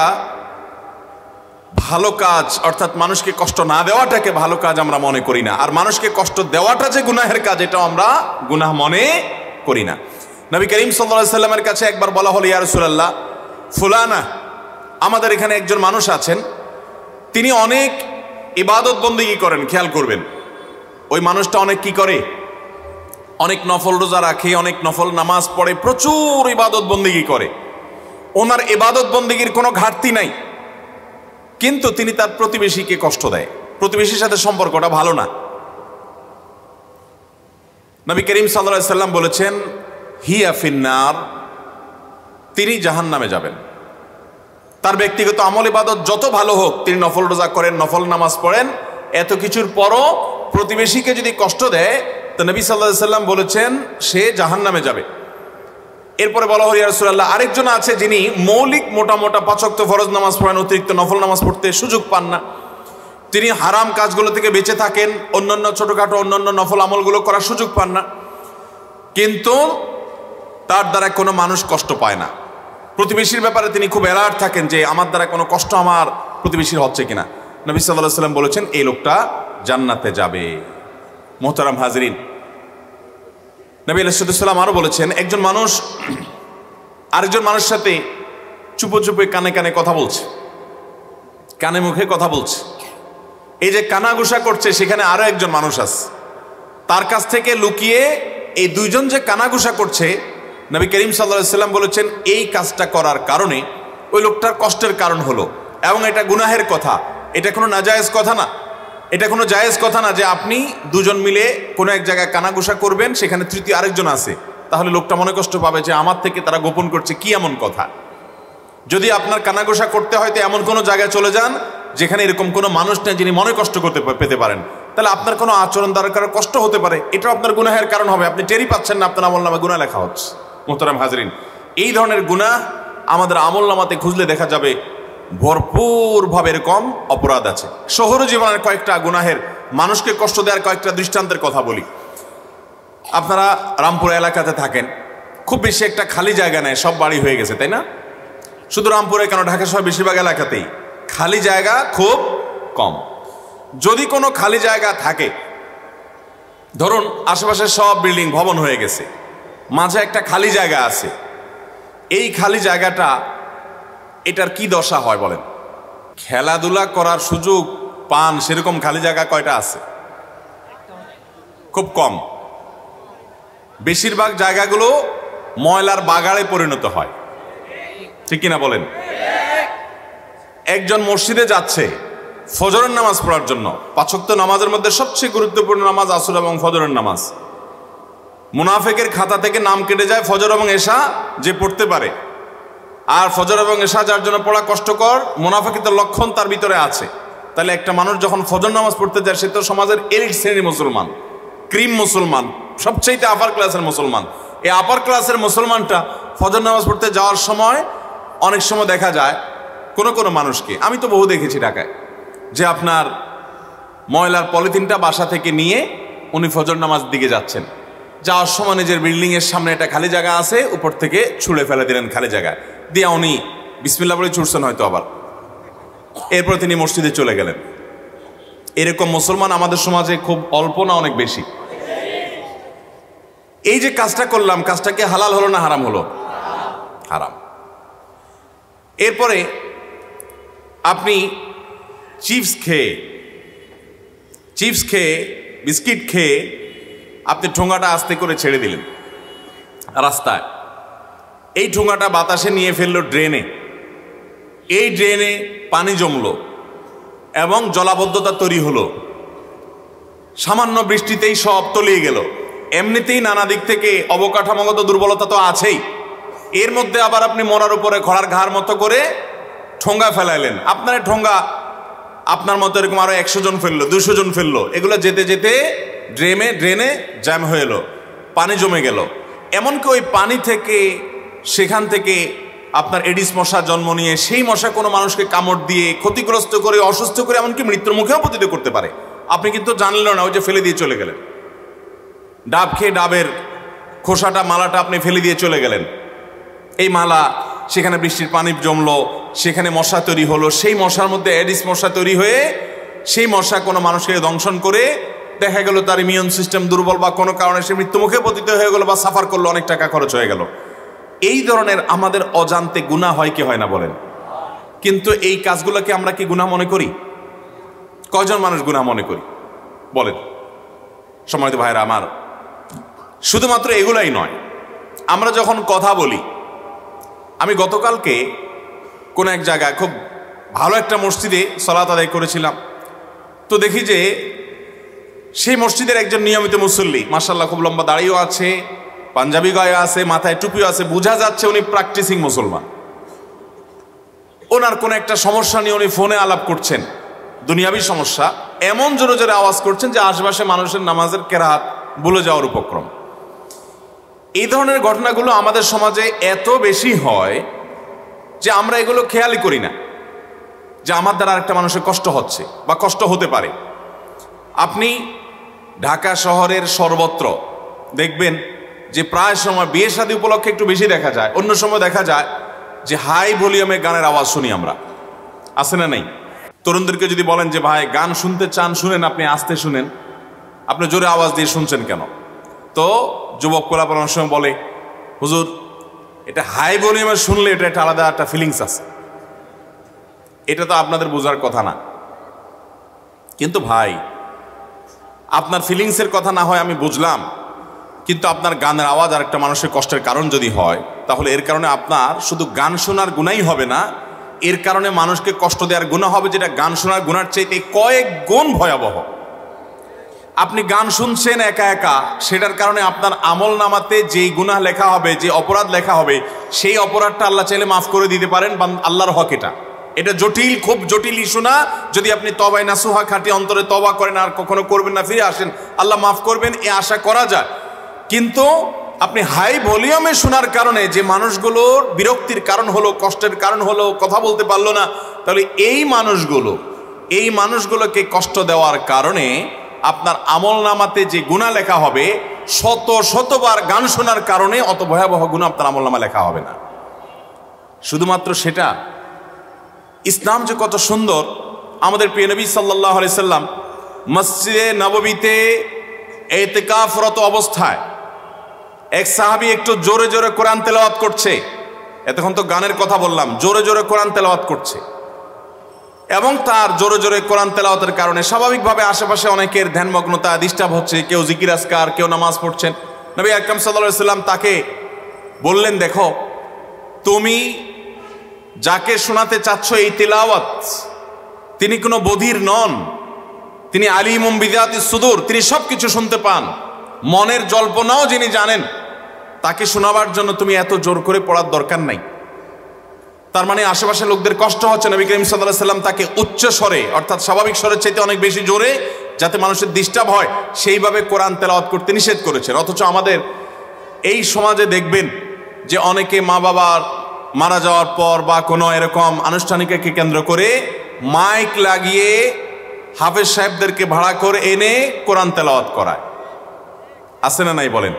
ভালো কাজ, অর্থাৎ মানুষকে কষ্ট না দেওয়াটাকে ভালো কাজ আমরা মনে করি না, আর মানুষকে কষ্ট দেওয়াটা যে গুনাহের কাজ এটাও আমরা গুনাহ মনে করি না। নবী করিম সাল্লাল্লাহু আলাইহি সাল্লামের কাছে একবার বলা হলো, ইয়া রাসূলুল্লাহ, ফুলানা, আমাদের এখানে একজন মানুষ আছেন, তিনি অনেক ইবাদত বন্দেগী করেন। খেয়াল করবেন, ওই মানুষটা অনেক কি করে? অনেক নফল রোজা রাখে, অনেক নফল নামাজ পড়ে, প্রচুর ইবাদত বন্দেগী করে। ওনার ইবাদত বন্দেগীর কোনো ঘাটতি নাই, কিন্তু তিনি তার প্রতিবেশীকে কষ্ট দেয়, প্রতিবেশীর সাথে সম্পর্কটা ভালো না। নবী করিম সাল্লাল্লাহু আলাইহি সাল্লাম বলেছেন, হিয়া ফিন্নার, তিনি জাহান্নামে যাবেন। তার ব্যক্তিগত আমল ইবাদত যত ভালো হোক, তিনি নফল রোজা করেন, নফল নামাজ পড়েন, এত কিছুর পরও প্রতিবেশীকে যদি কষ্ট দেয় তো নবী সাল্লাল্লাহু আলাইহি সাল্লাম বলেছেন সে জাহান্নামে যাবে। এরপরে বলা হলো, ইয়া রাসূলুল্লাহ, আরেকজন আছে যিনি মৌলিক মোটা মোটা 5 ওয়াক্ত ফরজ নামাজ পড়েন, অতিরিক্ত নফল নামাজ পড়তে সুযোগ পান না, তিনি হারাম কাজগুলো থেকে বেঁচে থাকেন, অন্যান্য ছোটখাটো অন্যান্য নফল আমলগুলো করার সুযোগ পান না, কিন্তু তার দ্বারা কোনো মানুষ কষ্ট পায় না। প্রতিবেশীর ব্যাপারে তিনি খুব অ্যালার্ট থাকেন যে আমার দ্বারা কোনো কষ্ট আমার প্রতিবেশীর হচ্ছে কিনা। নবী সাল্লাল্লাহু আলাইহি সাল্লাম বলেছেন এই লোকটা জান্নাতে যাবে। মোহতারাম হাজরিন, নবী আলাইহিস সালাম আরো বলেছেন, একজন মানুষ আরেকজন মানুষের সাথে চুপো চুপে কানে কানে কথা বলছে, কানে মুখে কথা বলছে, এই যে কানাঘুষা করছে সেখানে আরো একজন মানুষ আছে, তার কাছ থেকে লুকিয়ে এই দুইজন যে কানাঘুষা করছে, নবী করিম সাল্লাল্লাহু আলাইহি সাল্লাম বলেছেন এই কাজটা করার কারণে ওই লোকটার কষ্টের কারণ হলো, এবং এটা গুনাহের কথা, এটা কোনো নাজায়েজ কথা না, এটা কোনো জায়েজ কথা না যে আপনি দুজন মিলে কোনো এক জায়গায় কানাঘুষা করবেন, সেখানে তৃতীয় আরেকজন আছে, তাহলে লোকটা মনে কষ্ট পাবে যে আমার থেকে তারা গোপন করছে, কি এমন কথা। যদি আপনার কানাঘুষা করতে হয় তো এমন কোনো জায়গায় চলে যান যেখানে এরকম কোনো মানুষ নেই যিনি মনে কষ্ট করতে পেতে পারেন, তাহলে আপনার কোনো আচরণ দ্বারা কারো কষ্ট হতে পারে, এটাও আপনার গুনাহের কারণ হবে, আপনি টেরই পাচ্ছেন না আপনার আমলনামায় গুনাহ লেখা হচ্ছে। মোহতারাম হাজরিন, এই ধরনের গুনাহ আমাদের আমলনামাতে খুঁজলে দেখা যাবে ভরপুরভাবে এরকম অপরাধ আছে। শহর জীবনের কয়েকটা গুনাহের, মানুষকে কষ্ট দেওয়ার কয়েকটা দৃষ্টান্তের কথা বলি। আপনারা রামপুর এলাকাতে থাকেন, খুব বেশি একটা খালি জায়গা নেই, সব বাড়ি হয়ে গেছে, তাই না? শুধু রামপুরে কেন, ঢাকা শহর বেশিরভাগ এলাকাতেই খালি জায়গা খুব কম। যদি কোনো খালি জায়গা থাকে, ধরুন আশেপাশে সব বিল্ডিং ভবন হয়ে গেছে, মাঝে একটা খালি জায়গা আছে, এই খালি জায়গাটা এটার কি দশা হয় বলেন? খেলাধুলা করার সুযোগ পান সেরকম খালি জায়গা কয়টা আছে? খুব কম। বেশিরভাগ জায়গাগুলো ময়লার বাগাড়ে পরিণত হয়, ঠিক কিনা বলেন? একজন মসজিদে যাচ্ছে ফজরের নামাজ পড়ার জন্য, 5 ওয়াক্ত নামাজের মধ্যে সবচেয়ে গুরুত্বপূর্ণ নামাজ আসর এবং ফজরের নামাজ। মুনাফিকের খাতা থেকে নাম কেটে যায় ফজর এবং এশা যে পড়তে পারে, আর ফজর এবং এশা যার জন্য পড়া কষ্টকর, মুনাফিকের লক্ষণ তার ভিতরে আছে। তাহলে একটা মানুষ যখন ফজর নামাজ পড়তে যায়, সে তো সমাজের এলিট শ্রেণীর মুসলমান, ক্রিম মুসলমান, সবচেয়ে আপার ক্লাসের মুসলমান। এই আপার ক্লাসের মুসলমানটা ফজর নামাজ পড়তে যাওয়ার সময় অনেক সময় দেখা যায় কোনো কোনো মানুষকে, আমি তো বহু দেখেছি ঢাকায়, যে আপনার ময়লার পলিথিনটা বাসা থেকে নিয়ে উনি ফজর নামাজ দিকে যাচ্ছেন, যাওয়ার সময় নিজের বিল্ডিংয়ের সামনে একটা খালি জায়গা আছে, উপর থেকে ছুঁড়ে ফেলে দিলেন খালি জায়গায় দিয়ে, উনি বিসমিল্লাহ বলে ছুটছেন হয়তো, আবার এরপর তিনি মসজিদে চলে গেলেন। এরকম মুসলমান আমাদের সমাজে খুব অল্প না অনেক বেশি। এই যে কাজটা করলাম, কাজটা কি হালাল হলো না হারাম হলো? হারাম। এরপরে আপনি চিপস খেয়ে বিস্কিট খেয়ে আপনি ঠোঙাটা আস্তে করে ছেড়ে দিলেন রাস্তায়, এই ঠোঙাটা বাতাসে নিয়ে ফেললো ড্রেনে, এই ড্রেনে পানি জমলো এবং জলাবদ্ধতা তৈরি হলো, সামান্য বৃষ্টিতেই সব তলিয়ে গেল। এমনিতেই নানা দিক থেকে অবকাঠামোগত দুর্বলতা তো আছেই, এর মধ্যে আবার আপনি মরার উপরে খড়ার ঘাড় মতো করে ঠোঙ্গা ফেলাইলেন, আপনার ঠোঙ্গা আপনার মতো এরকম আরো 100 জন ফেললো, 200 জন ফেললো, এগুলো যেতে যেতে ড্রেনে জ্যাম হয়ে এলো, পানি জমে গেল। এমনকি ওই পানি থেকে, সেখান থেকে আপনার এডিস মশা জন্ম নিয়ে সেই মশা কোনো মানুষকে কামড় দিয়ে ক্ষতিগ্রস্ত করে, অসুস্থ করে, এমনকি মৃত্যুর মুখেও পতিত করতে পারে। আপনি কিন্তু জানলেন না, ওই যে ফেলে দিয়ে চলে গেলেন। ডাব খেয়ে ডাবের খোসাটা, মালাটা আপনি ফেলে দিয়ে চলে গেলেন। এই মালা, সেখানে বৃষ্টির পানি জমলো, সেখানে মশা তৈরি হলো, সেই মশার মধ্যে এডিস মশা তৈরি হয়ে সেই মশা কোনো মানুষকে দংশন করে দেখা গেল তার ইমিউন সিস্টেম দুর্বল বা কোনো কারণে সে মৃত্যুমুখে পতিত হয়ে গেল বা সাফার করলো, অনেক টাকা খরচ হয়ে গেল। এই ধরনের আমাদের অজান্তে গুনাহ হয় কি হয় না বলেন? কিন্তু এই কাজগুলোকে আমরা কি গুনাহ মনে করি? কয়জন মানুষ গুনাহ মনে করি বলেন? সম্মানিত ভাইরা আমার, শুধুমাত্র এগুলাই নয়, আমরা যখন কথা বলি, আমি গতকালকে কোন এক জায়গায় খুব ভালো একটা মসজিদে সালাত আদায় করেছিলাম, তো দেখি যে সেই মসজিদের একজন নিয়মিত মুসল্লি, মাশাআল্লাহ খুব লম্বা দাড়িও আছে, পাঞ্জাবি গায়ে আছে, মাথায় টুপিও আছে, বোঝা যাচ্ছে উনি প্র্যাকটিসিং মুসলমান। ওনার কোন একটা সমস্যা নিয়ে উনি ফোনে আলাপ করছেন, দুনিয়াবী সমস্যা, এমন জোরে জোরে আওয়াজ করছেন যে আশেপাশে মানুষের নামাজের কেরাত ভুলে যাওয়ার উপক্রম। এই ধরনের ঘটনাগুলো আমাদের সমাজে এত বেশি হয় যে আমরা এগুলো খেয়ালই করি না যে আমার দ্বারা আরেকটা মানুষের কষ্ট হচ্ছে বা কষ্ট হতে পারে। আপনি ঢাকা শহরের সর্বত্র দেখবেন যে প্রায় সময় বিয়ে শাদী উপলক্ষে একটু বেশি দেখা যায়, অন্য সময় দেখা যায় যে হাই ভলিউমে গানের আওয়াজ শুনি আমরা, আছে না নাই? তরুণদেরকে যদি বলেন যে ভাই গান শুনতে চান শুনেন, আপনি আস্তে শুনেন, আপনি জোরে আওয়াজ দিয়ে শুনছেন কেন? তো যুবক কোলাপন অনেক সময় বলে, হুজুর এটা হাই ভলিউমে শুনলে এটা একটা আলাদা একটা ফিলিংস আছে। এটা তো আপনাদের বোঝার কথা না। কিন্তু ভাই, আপনার ফিলিংসের কথা না হয় আমি বুঝলাম, কিন্তু আপনার গানের আওয়াজ আর একটা মানুষের কষ্টের কারণ যদি হয়, তাহলে এর কারণে আপনার শুধু গান শোনার গুনাই হবে না, এর কারণে মানুষকে কষ্ট দেওয়ার গুনাহ হবে, যেটা গান শোনার গুনার চাইতে কয়েক গুণ ভয়াবহ। আপনি গান শুনছেন একা একা, সেটার কারণে আপনার আমল নামাতে যেই গুনাহ লেখা হবে, যে অপরাধ লেখা হবে, সেই অপরাধটা আল্লাহ চাইলে মাফ করে দিতে পারেন, আল্লাহর হক এটা। এটা জটিল, খুব জটিল ইস্যু না। যদি আপনি তবায় নাসুহা খাটি অন্তরে তবা করেন, আর কখনো করবেন না, ফিরে আসেন, আল্লাহ মাফ করবেন, এ আশা করা যায়। কিন্তু আপনি হাই ভলিউমে শোনার কারণে যে মানুষগুলোর বিরক্তির কারণ হলো, কষ্টের কারণ হলো, কথা বলতে পারলো না, তাহলে এই মানুষগুলোকে কষ্ট দেওয়ার কারণে আপনার আমল নামাতে যে গুনাহ লেখা হবে, শতবার গান শোনার কারণে অত ভয়াবহ গুনাহ আপনার আমল নামা লেখা হবে না। শুধুমাত্র সেটা, ইসলাম যে কত সুন্দর। আমাদের প্রিয় নবী সাল্লাল্লাহু আলাইহি সাল্লাম মসজিদে নববীতে ইতিকাফরত অবস্থায় এক সাহাবী একটু জোরে জোরে কোরআন তেলাওয়াত করছে। এতক্ষণ তো গানের কথা বললাম, জোরে জোরে কোরআন তেলাওয়াত করছে, এবং তার জোরে জোরে কোরআন তেলাওয়াতের কারণে স্বাভাবিকভাবে আশেপাশে অনেকের ধ্যানমগ্নতা ডিস্টার্ব হচ্ছে, কেউ জিকির আজকার, কেউ নামাজ পড়ছেন। নবী আকরাম সাল্লাল্লাহু আলাইহি সাল্লাম তাকে বললেন, দেখো তুমি যাকে শোনাতে চাচ্ছ এই তিলাওয়াত, তিনি কোনো বধির নন, তিনি আলিমুম বিযাতিস সুদূর, তিনি সবকিছু শুনতে পান, মনের জল্পনাও যিনি জানেন, তাকে শোনাবার জন্য তুমি এত জোর করে পড়ার দরকার নাই। তার মানে আশেপাশে লোকদের কষ্ট হচ্ছে, নবী করিম সাল্লাল্লাহু আলাইহি সাল্লাম তাকে উচ্চ স্বরে, অর্থাৎ স্বাভাবিক স্বরের চাইতে অনেক বেশি জোরে, যাতে মানুষের ডিস্টার্ব হয়, সেইভাবে কোরআন তেলাওয়াত করতে নিষেধ করেছেন। অথচ আমাদের এই সমাজে দেখবেন যে অনেকে মা বাবার মারা যাওয়ার পর বা কোনো এরকম আনুষ্ঠানিককে কেন্দ্র করে মাইক লাগিয়ে হাফেজ সাহেবদেরকে ভাড়া করে এনে কোরআন তেলাওয়াত করায়, আছে না নাই বলেন?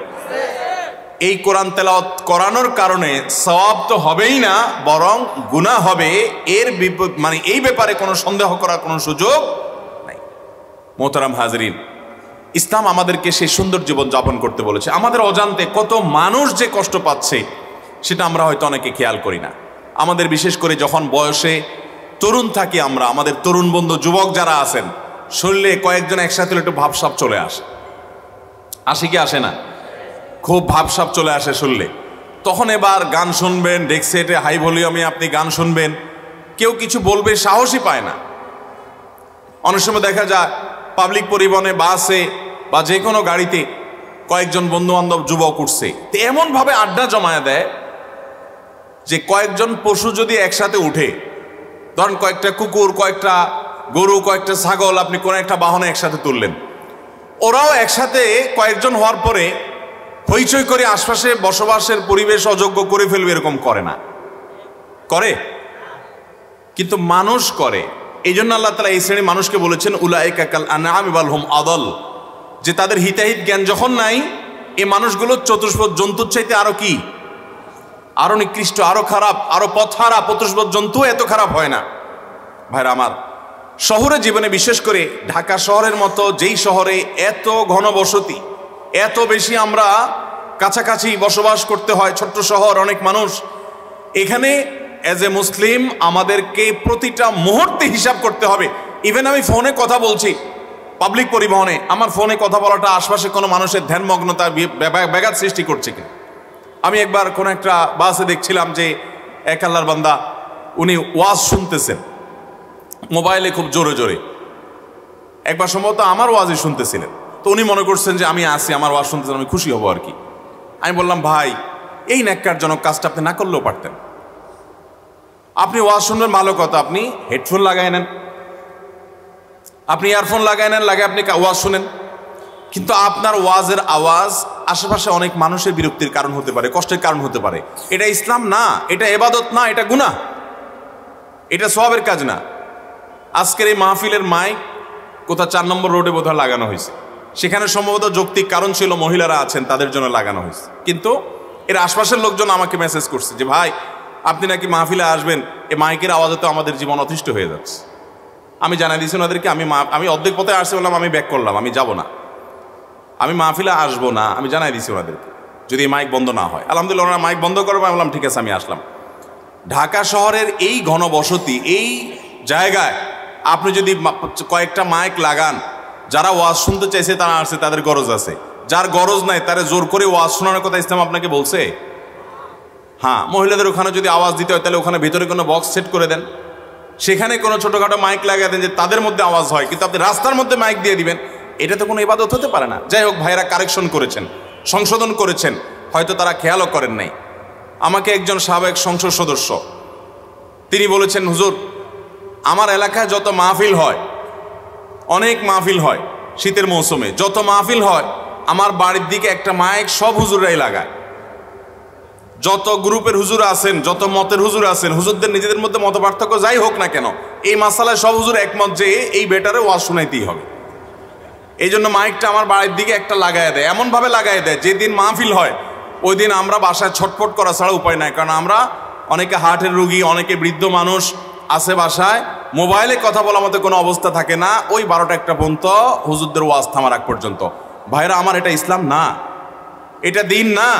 এই কোরআন তেলাওয়াত করানোর কারণে সওয়াব তো হবেই না, বরং গুনাহ হবে। মানে এই ব্যাপারে কোনো সন্দেহ করার কোনো সুযোগ নাই। মোহতারাম হাজরিন, ইসলাম আমাদেরকে সেই সুন্দর জীবন যাপন করতে বলেছে। আমাদের অজান্তে কত মানুষ যে কষ্ট পাচ্ছে সেটা আমরা হয়তো অনেকে খেয়াল করি না। আমাদের বিশেষ করে যখন বয়সে তরুণ থাকি আমরা, আমাদের তরুণ বন্ধু যুবক যারা আছেন, শরীরে কয়েকজন একসাথে একটু ভাবসাব চলে আসে কি আসে না? খুব ভাবসাব চলে আসে শুনলে। তখন এবার গান শুনবেন, ডেক সেটে হাই ভলিউমে আপনি গান শুনবেন, কেউ কিছু বলবে সাহসই পায় না। অনেক সময় দেখা যায় পাবলিক পরিবহনে, বাসে বা যে কোনো গাড়িতে কয়েকজন বন্ধু বান্ধব যুবক উঠছে, তো এমনভাবে আড্ডা জমায়ে দেয় যে কয়েকজন পশু যদি একসাথে উঠে ধরেন কয়েকটা কুকুর, কয়েকটা গরু, কয়েকটা ছাগল আপনি কোনো একটা বাহনে একসাথে তুললেন, ওরাও একসাথে কয়েকজন হওয়ার পরে হইচই করে আশপাশে বসবাসের পরিবেশ অযোগ্য করে ফেলবে, এরকম করে না? করে? কিন্তু মানুষ করে। এই জন্য আল্লাহ তাআলা এই শ্রেণীর মানুষকে বলেছেন উলাইকা কাল আনআমি বাল হুম আদাল, যে তাদের হিতাহিত জ্ঞান যখন নাই, এই মানুষগুলো চতুষ্পদ জন্তুর চাইতে আরো কি, আরো নিকৃষ্ট, আরো খারাপ, আরো পথহারা। চতুষ্পদ জন্তু এত খারাপ হয় না। ভাইরা আমার, শহরের জীবনে বিশেষ করে ঢাকা শহরের মতো যেই শহরে এত ঘনবসতি, এত বেশি আমরা কাছাকাছি বসবাস করতে হয়, ছোট্ট শহর, অনেক মানুষ, এখানে অ্যাজ এ মুসলিম আমাদেরকে প্রতিটা মুহূর্তে হিসাব করতে হবে। ইভেন আমি ফোনে কথা বলছি পাবলিক পরিবহনে, আমার ফোনে কথা বলাটা আশপাশে কোনো মানুষের ধ্যানমগ্নতা ব্যাঘাত সৃষ্টি করছে কিনা। আমি একবার কোনো একটা বাসে দেখছিলাম যে এক আল্লাহর বান্দা উনি ওয়াজ শুনতেছেন মোবাইলে খুব জোরে জোরে, একবার সম্ভবত আমার ওয়াজই শুনতেছিলেন। তো উনি মনে করছেন যে আমি আসি, আমার ওয়াজ শুনতেছেন, আমি খুশি হব আর কি। আমি বললাম, ভাই এই ন্যাক্কারজনক কাজটা আপনি না করলেও পারতেন। আপনি ওয়াজ শুনবেন ভালো কথা, আপনি হেডফোন লাগাই নেন, আপনি ইয়ারফোন লাগাই নেন, লাগে আপনি ওয়াজ শুনেন। কিন্তু আপনার ওয়াজের আওয়াজ আশেপাশে অনেক মানুষের বিরক্তির কারণ হতে পারে, কষ্টের কারণ হতে পারে। এটা ইসলাম না, এটা ইবাদত না, এটা গুনাহ, এটা সওয়াবের কাজ না। আজকের এই মাহফিলের মাইক কোথাও 4 নম্বর রোডে বোধহয় লাগানো হয়েছে, সেখানে সম্ভবত যৌক্তিক কারণ ছিল, মহিলারা আছেন তাদের জন্য লাগানো হয়েছে। কিন্তু এর আশপাশের লোকজন আমাকে মেসেজ করছে যে ভাই আপনি নাকি মাহফিলে আসবেন, এই মাইকের আওয়াজে তো আমাদের জীবন অতিষ্ঠ হয়ে যাচ্ছে। আমি জানাই দিয়েছি ওনাদেরকে, আমি অর্ধেক পথে আসতে বললাম, আমি ব্যাক করলাম, আমি যাব না, আমি মাহফিলে আসবো না, আমি জানাই দিয়েছি ওনাদেরকে, যদি মাইক বন্ধ না হয়। আলহামদুলিল্লাহ ওনারা মাইক বন্ধ করবে, আমি বললাম ঠিক আছে, আমি আসলাম। ঢাকা শহরের এই ঘনবসতি, এই জায়গায় আপনি যদি কয়েকটা মাইক লাগান, যারা ওয়াজ শুনতে চাইছে তারা আসছে, তাদের গরজ আছে। যার গরজ নাই তারা জোর করে ওয়াজ শোনানোর কথা ইসলাম আপনাকে বলছে? হ্যাঁ, মহিলাদের ওখানে যদি আওয়াজ দিতে হয় তাহলে ওখানে ভিতরে কোনো বক্স সেট করে দেন, সেখানে কোনো ছোটোখাটো মাইক লাগিয়ে দেন যে তাদের মধ্যে আওয়াজ হয়। কিন্তু আপনি রাস্তার মধ্যে মাইক দিয়ে দিবেন, এটা তো কোনো ইবাদত হতে পারে না। যাই হোক, ভাইরা কারেকশন করেছেন, সংশোধন করেছেন, হয়তো তারা খেয়ালও করেন নাই। আমাকে একজন সাবেক সংসদ সদস্য তিনি বলেছেন, হুজুর আমার এলাকায় যত মাহফিল হয়, অনেক মাহফিল হয় শীতের মৌসুমে, যত মাহফিল হয় আমার বাড়ির দিকে একটা মাইক সব হুজুররাই লাগায়। যত গ্রুপের হুজুর আছেন, যত মতের হুজুর আছেন, হুজুরদের নিজেদের মধ্যে মত পার্থক্য যাই হোক না কেন, এই মাসালায় সব হুজুর একমত যে এই বেটারে ওয়াজ শোনাইতেই হবে। এই জন্য মাইকটা আমার বাড়ির দিকে একটা লাগাই দেয়, এমনভাবে লাগাই দেয় যেদিন মাহফিল হয় ওই দিন আমরা বাসায় ছটফট করা ছাড়া উপায় নাই। কারণ আমরা অনেকে হার্টের রুগী, অনেকে বৃদ্ধ মানুষ আছে বাসায়, মোবাইলে কথা বলার মতো কোনো অবস্থা থাকে না। ওই 12টা-1টা পর্যন্ত হুজুরদের ওয়াজ থামার আগ পর্যন্ত। ভাইরা আমার, এটা ইসলাম না, এটা দিন না।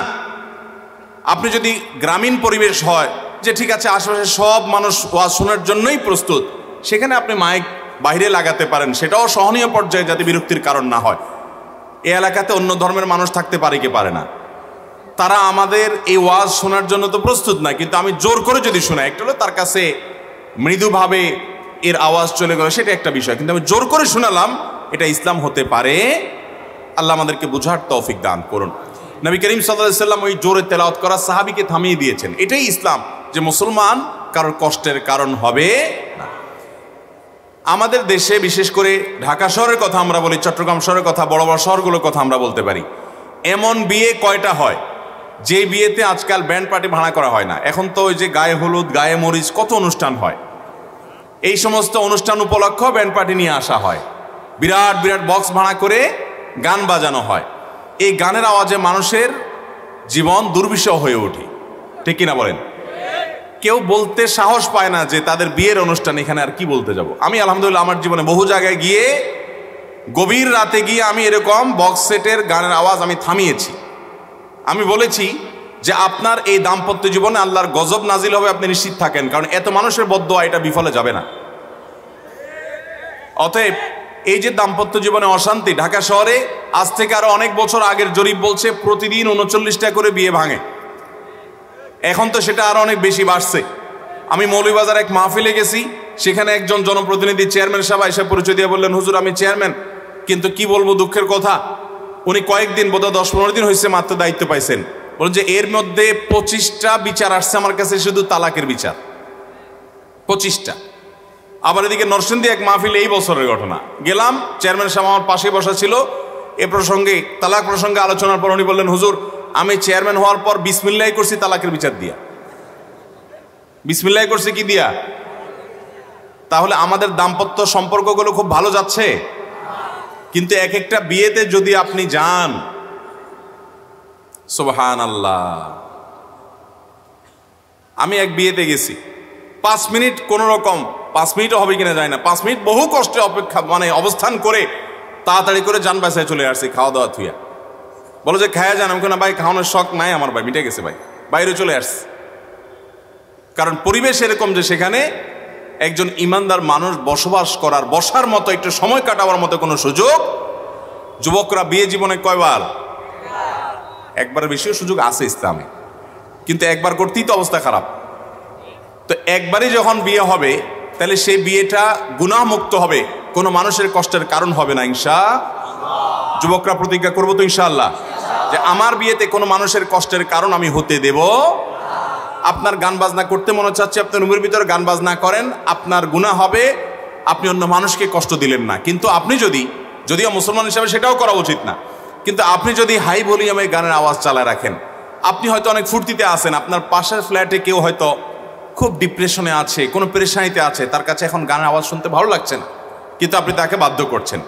আপনি যদি গ্রামীণ পরিবেশ হয় যে ঠিক আছে আশেপাশে সব মানুষ ওয়াজ শোনার জন্যই প্রস্তুত, সেখানে আপনি মাইক বাইরে লাগাতে পারেন, সেটাও সহনীয় পর্যায়ে, যাতে বিরক্তির কারণ না হয়। এই এলাকাতে অন্য ধর্মের মানুষ থাকতে পারে কি পারে না, তারা আমাদের এই ওয়াজ শোনার জন্য তো প্রস্তুত না। কিন্তু আমি জোর করে যদি শোনাই, একটা হলো তার কাছে মৃদুভাবে এর আওয়াজ চলে গেল, সেটা একটা বিষয়, কিন্তু আমি জোর করে শোনালাম, এটা ইসলাম হতে পারে। আল্লাহ আমাদেরকে বুঝার তৌফিক দান করুন। নবী করিম সাল্লাল্লাহু আলাইহি ওয়াসাল্লাম ওই জোরে তেলাওয়াত করা সাহাবীকে থামিয়ে দিয়েছেন। এটাই ইসলাম, যে মুসলমান কারোর কষ্টের কারণ হবে না। আমাদের দেশে বিশেষ করে ঢাকা শহরের কথা আমরা বলি, চট্টগ্রাম শহরের কথা, বড় বড় শহরগুলোর কথা আমরা বলতে পারি। এমন বিয়ে কয়টা হয় যে বিয়েতে আজকাল ব্যান্ড পার্টি ভাড়া করা হয় না? এখন তো ওই যে গায়ে হলুদ, গায়ে মরিচ, কত অনুষ্ঠান হয়। এই সমস্ত অনুষ্ঠান উপলক্ষ ব্যান্ড পার্টি নিয়ে আসা হয়, বিরাট বিরাট বক্স ভাড়া করে গান বাজানো হয়। এই গানের আওয়াজে মানুষের জীবন দুর্বিষহ হয়ে ওঠে, ঠিক কিনা বলেন? কেউ বলতে সাহস পায় না যে তাদের বিয়ের অনুষ্ঠান, এখানে আর কি বলতে যাব। আমি আলহামদুলিল্লাহ আমার জীবনে বহু জায়গায় গিয়ে, গভীর রাতে গিয়ে আমি এরকম বক্স সেটের গানের আওয়াজ আমি থামিয়েছি। আমি বলেছি যে আপনার এই দাম্পত্য জীবনে আল্লাহর গজব নাজিল হবে, আপনি নিশ্চিত থাকেন, কারণ এত মানুষের বদদোয়া এটা বিফলে যাবে না। অতএব এই যে দাম্পত্য জীবনে অশান্তি, ঢাকা শহরে আজ থেকে আরো অনেক বছর আগের জরিপ বলছে প্রতিদিন 39টা করে বিয়ে ভাঙে। এখন তো সেটা আরো অনেক বেশি বাড়ছে। আমি মৌলভীবাজার এক মাহফিলে গেছি, সেখানে একজন জনপ্রতিনিধি চেয়ারম্যান সাহেব এসে পরিচয় দিয়ে বললেন, হুজুর আমি চেয়ারম্যান, কিন্তু কি বলবো দুঃখের কথা, উনি কয়েকদিন, বোধহয় 10-15 দিন হয়েছে মাত্র দায়িত্ব পাইছেন। বলেন যে এর মধ্যে 25টা বিচার আসছে আমার কাছে, শুধু তালাকের বিচার, 25টা। আবার এদিকে নরসিংদী এক মাহফিল, এই বছরের ঘটনা, গেলাম, চেয়ারম্যান সাহেব আমার পাশে বসা ছিল। এ প্রসঙ্গে তালাক প্রসঙ্গে আলোচনার পর উনি বললেন, হুজুর আমি চেয়ারম্যান হওয়ার পর বিসমিল্লাহ করছি তালাকের বিচার দিয়া। বিসমিল্লাহ করছি কি দিয়া? তাহলে আমাদের দাম্পত্য সম্পর্কগুলো খুব ভালো যাচ্ছে। কিন্তু এক একটা বিয়েতে যদি আপনি যান, সুবহানাল্লাহ, আমি এক বিয়েতে গেছি, 5 মিনিট কোন রকম, 5 মিনিটও হবে কিনা যায় না, 5 মিনিট বহু কষ্টে অপেক্ষা মানে অবস্থান করে তাড়াতাড়ি করে যান বাসায় চলে আসছি, খাওয়া দাওয়া থুইয়া। বলো যে খায়া যান, আমি না ভাই খাওয়ানোর শখ নাই আমার, ভাই মিটে গেছে, ভাই বাইরে চলে আসছি। কারণ পরিবেশ এরকম যে সেখানে একজন ইমানদার মানুষ বসবাস করার, বসার মতো, একটু সময় কাটাবার মতো কোনো সুযোগ, যুবকরা বিয়ে জীবনে কয়বার? একবারের বেশিও সুযোগ আছে ইসলামে, কিন্তু একবার করতেই তো অবস্থা খারাপ। তো একবারই যখন বিয়ে হবে তাহলে সেই বিয়েটা গুনাহমুক্ত হবে, কোনো মানুষের কষ্টের কারণ হবে না ইনশাআল্লাহ। যুবকরা প্রতিজ্ঞা করবো তো ইনশাআল্লাহ যে আমার বিয়েতে কোনো মানুষের কষ্টের কারণ আমি হতে দেব। আপনার গান বাজনা করতে মনে চাচ্ছে, আপনি রুমের ভিতরে গান বাজনা করেন, আপনার গুনাহ হবে, আপনি অন্য মানুষকে কষ্ট দিলেন না। কিন্তু আপনি যদিও মুসলমান হিসাবে সেটাও করা উচিত না, কিন্তু আপনি যদি হাই ভলিউমে গানের আওয়াজ চালায় রাখেন, আপনি হয়তো অনেক ফুর্তিতে আছেন, আপনার পাশের ফ্ল্যাটে কেউ হয়তো খুব ডিপ্রেশনে আছে, কোনো পেরেশানিতে আছে, তার কাছে এখন গানের আওয়াজ শুনতে ভালো লাগছে না, কিন্তু আপনি তাকে বাধ্য করছেন।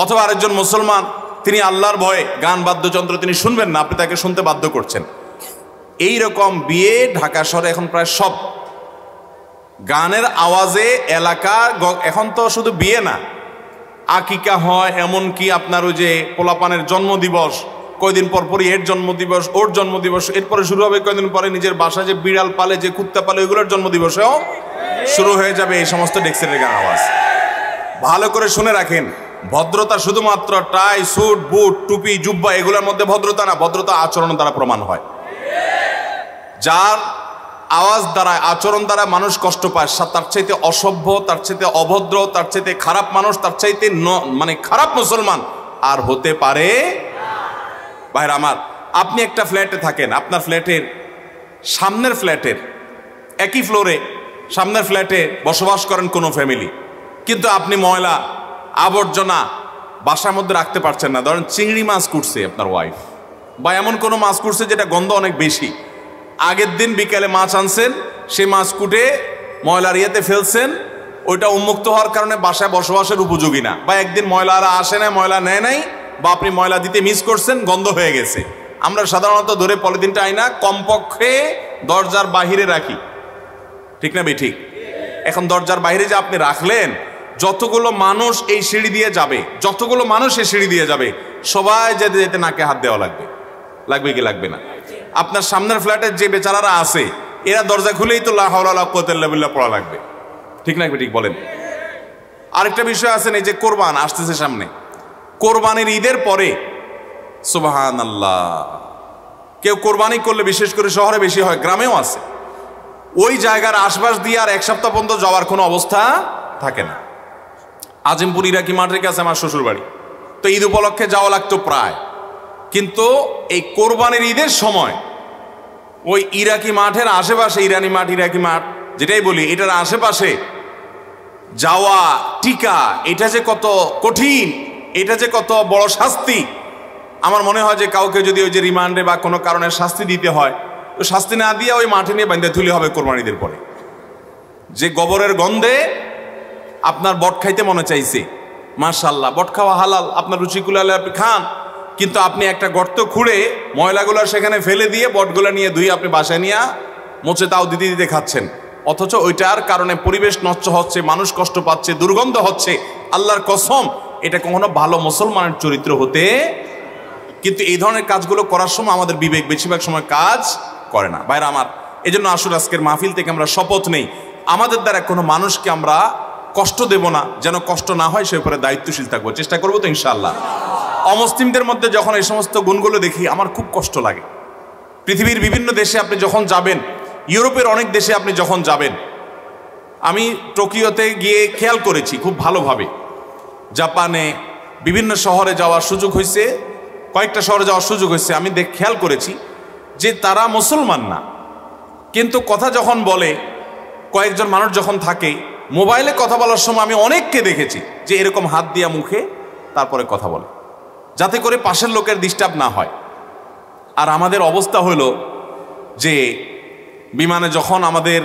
অথবা আরেকজন মুসলমান, তিনি আল্লাহর ভয়ে গান বাদ্যযন্ত্র তিনি শুনবেন না, আপনি তাকে শুনতে বাধ্য করছেন। এই রকম বিয়ে ঢাকা শহরে এখন প্রায় সব গানের আওয়াজে এলাকা, এখন তো শুধু বিয়ে না, আকিকা হয়, এমনকি আপনার ওই যে পোলাপানের জন্মদিবস, কয়দিন পর পরই এর জন্মদিবস, ওর জন্মদিবস, এরপরে শুরু হবে কয়দিন পরে নিজের বাসায় যে বিড়াল পালে, যে কুত্তা পালে, ওইগুলোর জন্মদিবসেও শুরু হয়ে যাবে এই সমস্ত ডেক্সের গান আওয়াজ। ভালো করে শুনে রাখেন, ভদ্রতা শুধুমাত্র টাই, স্যুট, বুট, টুপি, জুব্বা এগুলোর মধ্যে ভদ্রতা না, ভদ্রতা আচরণ দ্বারা প্রমাণ হয়। যার আওয়াজ দ্বারা, আচরণ দ্বারা মানুষ কষ্ট পায়, তার চাইতে অসভ্য, তার চাইতে অভদ্র, তার চাইতে খারাপ মানুষ, তার চাইতে মানে খারাপ মুসলমান আর হতে পারে। ভাইরা আমার, আপনি একটা ফ্ল্যাটে থাকেন, আপনার ফ্ল্যাটের সামনের ফ্ল্যাটের একই ফ্লোরে সামনের ফ্ল্যাটে বসবাস করেন কোনো ফ্যামিলি, কিন্তু আপনি ময়লা আবর্জনা বাসার মধ্যে রাখতে পারছেন না। ধরেন চিংড়ি মাছ কুটছে আপনার ওয়াইফ, বা এমন কোনো মাছ কুটছে যেটা গন্ধ অনেক বেশি, আগের দিন বিকেলে মাছ আনছেন, সেই মাছ কুটে ময়লার ইয়েতে ফেলছেন, ওইটা উন্মুক্ত হওয়ার কারণে বাসায় বসবাসের উপযোগী না, বা একদিন ময়লারা আসে না, ময়লা নেয় নাই, বা আপনি ময়লা দিতে মিস করছেন, গন্ধ হয়ে গেছে। আমরা সাধারণত ধরে পলিথিনটা আইনা কমপক্ষে দরজার বাহিরে রাখি, ঠিক না ঠিক? এখন দরজার বাইরে যে আপনি রাখলেন, যতগুলো মানুষ এই সিঁড়ি দিয়ে যাবে, যতগুলো মানুষ এই সিঁড়ি দিয়ে যাবে, সবাই যেতে যেতে নাকে হাত দেওয়া লাগবে, লাগবে কি লাগবে না? আপনার সামনের ফ্ল্যাটের যে বেচারারা আছে, এরা দরজা খুলেই তো লা হাওলা ওয়ালা কুওয়াতা ইল্লা বিল্লাহ পড়া লাগবে, ঠিক না ঠিক বলেন? আরেকটা বিষয় আছে, এই যে কোরবান আসতেছে সামনে, কোরবানির ঈদের পরে সুবহানাল্লাহ, কেউ কোরবানি করলে, বিশেষ করে শহরে বেশি হয়, গ্রামেও আছে, ওই জায়গার আশপাশ দিয়ে আর 1 সপ্তাহ পর্যন্ত যাওয়ার কোনো অবস্থা থাকে না। আজিমপুর ইরাকি মাঠের কাছে আমার শ্বশুর বাড়ি, তো ঈদ উপলক্ষে যাওয়া লাগতো প্রায়, কিন্তু এই কোরবানির ঈদের সময় ওই ইরাকি মাঠের আশেপাশে, ইরানি মাঠ, ইরাকি মাঠ যেটাই বলি, এটার আশেপাশে যাওয়া, টিকা, এটা যে কত কঠিন, এটা যে কত বড় শাস্তি। আমার মনে হয় যে কাউকে যদি ওই যে রিমান্ডে বা কোনো কারণে শাস্তি দিতে হয়, তো শাস্তি না দিয়ে ওই মাঠে নিয়ে বাঁধতে তুলে হবে কোরবানিদের পরে। যে গোবরের গন্ধে আপনার বট খাইতে মনে চাইছে, মাশাআল্লাহ, বট খাওয়া হালাল, আপনার রুচি কুলালে আপনি খান, কিন্তু আপনি একটা গর্ত খুঁড়ে ময়লাগুলো সেখানে ফেলে দিয়ে বটগুলো নিয়ে ধুয়ে আপনি বাসায় নিয়ে মোচে তাও দিতে দিতে খাচ্ছেন, অথচ ওইটার কারণে পরিবেশ নষ্ট হচ্ছে, মানুষ কষ্ট পাচ্ছে, দুর্গন্ধ হচ্ছে। আল্লাহর কসম, এটা কখনো ভালো মুসলমানের চরিত্র হতে। কিন্তু এই ধরনের কাজগুলো করার সময় আমাদের বিবেক বেশিরভাগ সময় কাজ করে না। ভাইরা আমার, এই জন্য আসলে আজকের মাহফিল থেকে আমরা শপথ নেই, আমাদের দ্বারা কোনো মানুষকে আমরা কষ্ট দেব না, যেন কষ্ট না হয় সে উপরে দায়িত্বশীল থাকবো, চেষ্টা করবো তো ইনশাআল্লাহ। অমুসলিমদের মধ্যে যখন এই সমস্ত গুণগুলো দেখি আমার খুব কষ্ট লাগে। পৃথিবীর বিভিন্ন দেশে আপনি যখন যাবেন, ইউরোপের অনেক দেশে আপনি যখন যাবেন, আমি টোকিওতে গিয়ে খেয়াল করেছি খুব ভালোভাবে, জাপানে বিভিন্ন শহরে যাওয়ার সুযোগ হয়েছে, কয়েকটা শহরে যাওয়ার সুযোগ হয়েছে, আমি খেয়াল করেছি যে তারা মুসলমান না, কিন্তু কথা যখন বলে, কয়েকজন মানুষ যখন থাকে, মোবাইলে কথা বলার সময় আমি অনেককে দেখেছি যে এরকম হাত দিয়া মুখে তারপরে কথা বলে, যাতে করে পাশের লোকের ডিস্টার্ব না হয়। আর আমাদের অবস্থা হলো যে বিমানে যখন আমাদের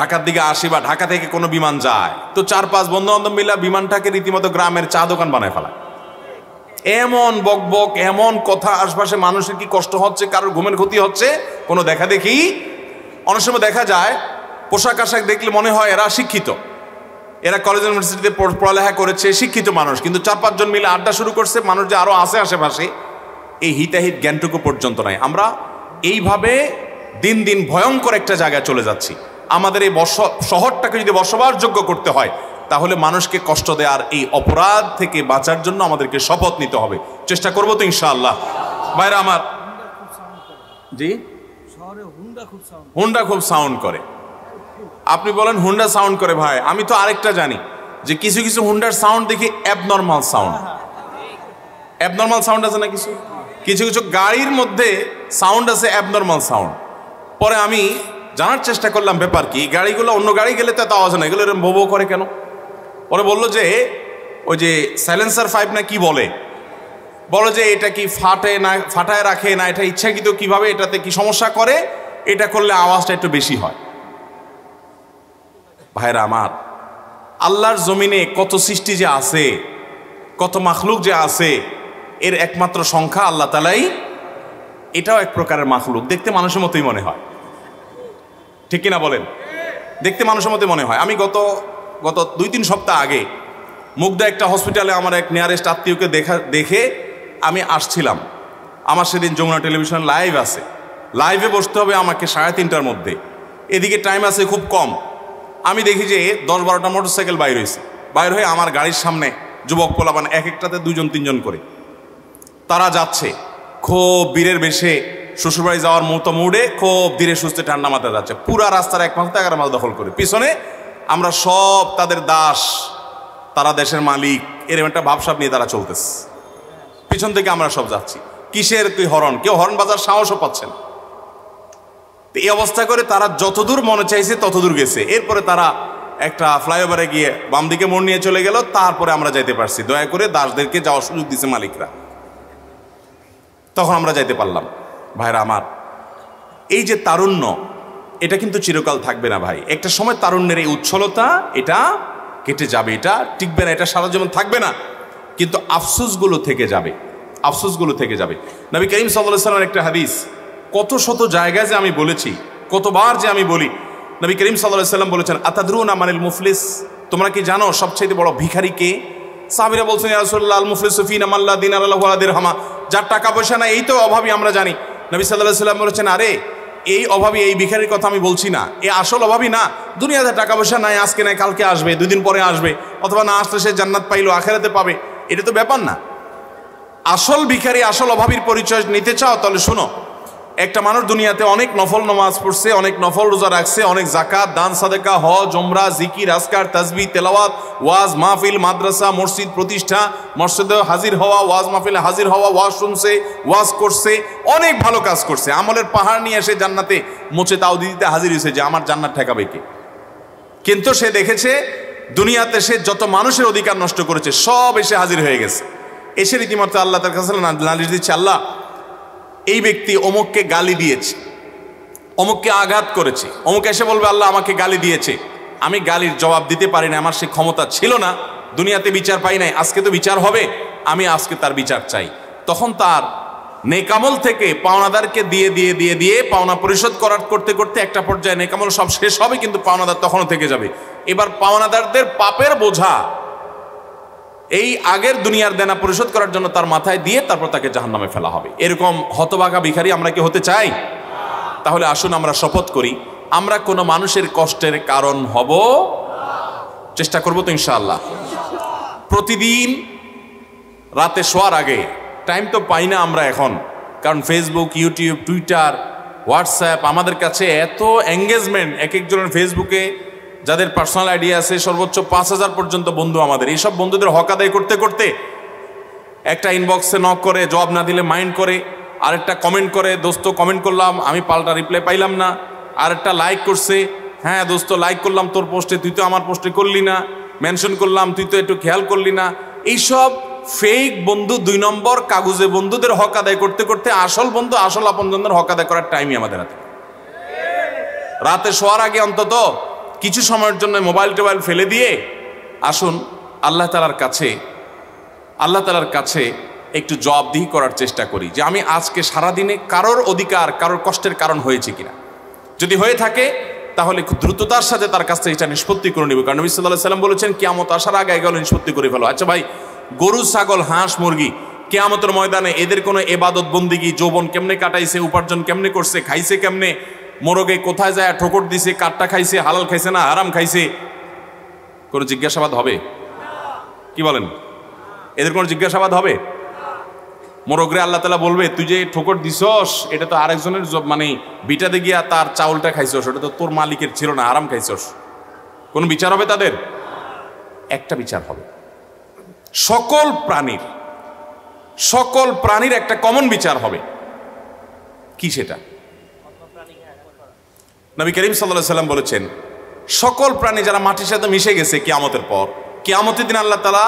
ঢাকার দিকে আসি বা ঢাকা থেকে কোনো বিমান যায়, তো 4-5 বন্ধু বান্ধব মিলা বিমানটাকে রীতিমতো গ্রামের চা দোকান বানায় ফেলায়। এমন বকবক, এমন কথা, আশপাশে মানুষের কি কষ্ট হচ্ছে, কারোর ঘুমের ক্ষতি হচ্ছে, কোনো দেখা দেখি। অনেক সময় দেখা যায় পোশাক আশাক দেখলে মনে হয় এরা শিক্ষিত, এরা কলেজ ইউনিভার্সিটিতে পড়ালেখা করেছে, শিক্ষিত মানুষ, কিন্তু 4-5 জন মিলে আড্ডা শুরু করছে, মানুষ যে আরো আছে আশেপাশে, এই হিতাহিত জ্ঞানটুকু পর্যন্ত নাই। আমরা এইভাবে দিন দিন ভয়ঙ্কর একটা জায়গায় চলে যাচ্ছি। আমাদের এই শহরটাকে যদি বসবাসযোগ্য করতে হয়, তাহলে মানুষকে কষ্ট দেওয়ার এই অপরাধ থেকে বাঁচার জন্য আমাদেরকে শপথ নিতে হবে। চেষ্টা করবো তো ইনশাআল্লাহ। ভাইরা আমার, জি, হুন্ডা খুব সাউন্ড করে। আপনি বলেন হুন্ডা সাউন্ড করে, ভাই আমি তো আরেকটা জানি যে কিছু কিছু হুন্ডার সাউন্ড দেখি অ্যাবনর্মাল সাউন্ড। অ্যাবনর্মাল সাউন্ড আছে না কিছু কিছু কিছু গাড়ির মধ্যে সাউন্ড আছে, অ্যাবনর্মাল সাউন্ড। পরে আমি জানার চেষ্টা করলাম ব্যাপার কি, গাড়িগুলো অন্য গাড়ি গেলে তো আওয়াজ না, এগুলো এরকম ভো ভো করে কেন? পরে বললো যে ওই যে সাইলেন্সার পাইপ না কি বলে যে এটা কি ফাটায় রাখে না, এটা ইচ্ছাকৃত কিভাবে এটাতে কি সমস্যা করে, এটা করলে আওয়াজটা একটু বেশি হয়। ভাইরা আমার, আল্লাহর জমিনে কত সৃষ্টি যে আছে, কত মাখলুক যে আছে, এর একমাত্র সংখ্যা আল্লাহ তাআলাই। এটাও এক প্রকারের মাখলুক, দেখতে মানুষের মতোই মনে হয়, ঠিক কিনা বলেন? দেখতে মানুষের মতোই মনে হয়। আমি গত 2-3 সপ্তাহ আগে মুগদা একটা হসপিটালে আমার এক নিয়ারেস্ট আত্মীয়কে দেখে আমি আসছিলাম। আমার সেদিন যমুনা টেলিভিশন লাইভ আছে, লাইভে বসতে হবে আমাকে 3:30টার মধ্যে, এদিকে টাইম আছে খুব কম। আমি দেখি যে 10-12টা মোটরসাইকেল বাইর হয়ে আমার গাড়ির সামনে যুবক পোলাপান, এক একটাতে 2-3 করে তারা যাচ্ছে খুব বীরের বেশে, শ্বশুরবাড়ি যাওয়ার মতো মুডে, খুব ধীরে সুস্থে ঠান্ডা মাথায় যাচ্ছে। পুরা রাস্তার 1 মাস 11 মাস দখল করে, পিছনে আমরা সব তাদের দাস, তারা দেশের মালিক, এরকম একটা ভাবসাব নিয়ে তারা চলতেছে। পিছন থেকে আমরা সব যাচ্ছি, কিসের তুই হরন, কেউ হরন বাজার সাহসও পাচ্ছেন। এই অবস্থা করে তারা যতদূর মনে চাইছে ততদূর গেছে। এরপরে তারা একটা ফ্লাইওভারে গিয়ে বাম দিকে মোড় নিয়ে চলে গেল, তারপরে আমরা যাইতে পারছি। দয়া করে দাসদেরকে যাওয়ার সুযোগ দিছে মালিকরা, তখন আমরা যাইতে পারলাম। ভাইরা আমার, এই যে তারুণ্য, এটা কিন্তু চিরকাল থাকবে না ভাই। একটা সময় তারুণ্যের এই উচ্ছলতা এটা কেটে যাবে, এটা টিকবে না, এটা সারা জীবন থাকবে না। কিন্তু আফসোসগুলো থেকে যাবে, আফসোসগুলো থেকে যাবে। নবী করিম সাল্লাল্লাহু আলাইহি ওয়াসাল্লামের একটা হাদিস, কত শত জায়গায় যে আমি বলেছি, কতবার যে আমি বলি, নবী করিম সাল্লাল্লাহু আলাইহি ওয়াসাল্লাম বলেছেন, আতাদরুনা মানিল মুফলিস, তোমরা কি জানো সবচেয়ে বড় ভিখারি কে? সাহাবীরা বলছেন, ইয়া রাসূলুল্লাহ, আল মুফলিসু ফিনা মান লা দিনার লাহু ওয়া লা দিরহামা, যার টাকা পয়সা নাই, এই তো অভাবী আমরা জানি। নবী সাল্লাল্লাহু আলাইহি ওয়াসাল্লাম বলেছেন, আরে এই অভাবী, এই ভিখারির কথা আমি বলছি না, এ আসল অভাবী না। দুনিয়াতে টাকা পয়সা নাই, আজকে নাই কালকে আসবে, 2 দিন পরে আসবে, অথবা না আসলে সে জান্নাত পাইলো, আখিরাতে পাবে, এটা তো ব্যাপার না। আসল ভিখারি, আসল অভাবীর পরিচয় নিতে চাও তাহলে শোনো, একটা মানুষ দুনিয়াতে অনেক নফল নামাজ পড়ছে, অনেক নফল রোজা রাখছে, অনেক যাকাত, দান, সাদেকা, হজ, উমরা, জিকির, আজকার, তাসবিহ, তেলাওয়াত, ওয়াজ মাহফিল, মাদ্রাসা, মসজিদ প্রতিষ্ঠা, মসজিদে হাজির হওয়া, ওয়াজ মাহফিলে হাজির হওয়া, ওয়াজ শুনছে, ওয়াজ করছে, অনেক ভালো কাজ করছে, আমলের পাহাড় নিয়ে এসে জান্নাতে মোচে তাও দিতে হাজির হয়েছে যে আমার জান্নাত ঠেকাবে কে। কিন্তু সে দেখেছে দুনিয়াতে সে যত মানুষের অধিকার নষ্ট করেছে সব এসে হাজির হয়ে গেছে, এসে রীতিমতো আল্লাহ তার কাছে নালিশ দিচ্ছে, আল্লাহ এই ব্যক্তি অমুককে গালি দিয়েছে, অমুককে আঘাত করেছে, অমুক এসে বলবে আল্লাহ আমাকে গালি দিয়েছে, আমি গালির জবাব দিতে পারি না, আমার সে ক্ষমতা ছিল না, দুনিয়াতে বিচার পাই নাই, আজকে তো বিচার হবে, আমি আজকে তার বিচার চাই। তখন তার নেকামল থেকে পাওনাদারকে দিয়ে দিয়ে দিয়ে দিয়ে পাওনা পরিশোধ করতে করতে একটা পর্যায়ে নেকামল সব শেষ হবে, কিন্তু পাওনাদার তখনও থেকে যাবে। এবার পাওনাদারদের পাপের বোঝা এই আগের দুনিয়ার দেনা পরিশোধ করার জন্য তার মাথায় দিয়ে তারপর তাকে জাহান্নামে ফেলা হবে। এরকম হতভাগা ভিখারি আমরা কি হতে চাই? তাহলে আসুন আমরা শপথ করি, আমরা কোনো মানুষের কষ্টের কারণ হব, চেষ্টা করবো তো ইনশাআল্লাহ। প্রতিদিন রাতে শোয়ার আগে, টাইম তো পাই না আমরা এখন, কারণ ফেসবুক, ইউটিউব, টুইটার, হোয়াটসঅ্যাপ, আমাদের কাছে এত এঙ্গেজমেন্ট, এক একজনের ফেসবুকে যাদের পার্সোনাল আইডি আছে সর্বোচ্চ 5000 পর্যন্ত বন্ধু আমাদের। এইসব বন্ধুদের হক আদায় করতে করতে একটা ইনবক্সে নক করে, জবাব না দিলে মাইন্ড করে, আরেকটা কমেন্ট করে, দোস্ত কমেন্ট করলাম, আমি পাল্টা রিপ্লাই পাইলাম না, আরেকটা লাইক করছে, হ্যাঁ দোস্ত লাইক করলাম তোর পোস্টে, তুই তো আমার পোস্টে করলি না, মেনশন করলাম তুই তো একটু খেয়াল করলি না। এইসব ফেক বন্ধু, 2 নম্বর কাগজে বন্ধুদের হক আদায় করতে করতে আসল বন্ধু, আসল আপনজনদের হক আদায় করার টাইমই আমাদের হাতে। রাতে শোয়ার আগে অন্তত কিছু সময়ের জন্য মোবাইল টোবাইল ফেলে দিয়ে আসুন আল্লাহ তাআলার কাছে একটু জবাবদিহি করার চেষ্টা করি যে আমি আজকে সারাদিনে কারোর অধিকার, কারোর কষ্টের কারণ হয়েছে কিনা। যদি হয়ে থাকে তাহলে খুব দ্রুততার সাথে তার কাছ থেকে এটা নিষ্পত্তি করে নিব। কারণ নবী সাল্লাল্লাহু আলাইহি ওয়াসাল্লাম বলেছেন কিয়ামত আসার আগে এগুলো নিষ্পত্তি করে ফেলো। আচ্ছা ভাই, গরু, ছাগল, হাঁস, মুরগি কিয়ামতের ময়দানে এদের কোনো ইবাদত বন্দিগি, যৌবন কেমনে কাটাইছে, উপার্জন কেমনে করছে, খাইছে কেমনে, মোরগে কোথায় যায় ঠোকর দিছে, কাটটা খাইছে, হালাল খাইছে না হারাম খাইছে, কোনো জিজ্ঞাসাবাদ হবে? কি বলেন? এদের কোনো জিজ্ঞাসাবাদ হবে? মোরগরে আল্লাহ তাআলা বলবে তুই যে ঠোকর দিছস এটা তো আরেকজনের মানে বিটাতে গিয়া তার চাউলটা খাইছস, ওটা তো তোর মালিকের ছিল না, হারাম খাইছস। কোন বিচার হবে তাদের? একটা বিচার হবে। সকল প্রাণীর একটা কমন বিচার হবে। কি সেটা? নবী করিম সাল্লাল্লাহু আলাইহি ওয়াসাল্লাম বলেছেন সকল প্রাণী যারা মাটির সাথে মিশে গেছে কিয়ামতের পর, কিয়ামতের দিন আল্লাহ তাআলা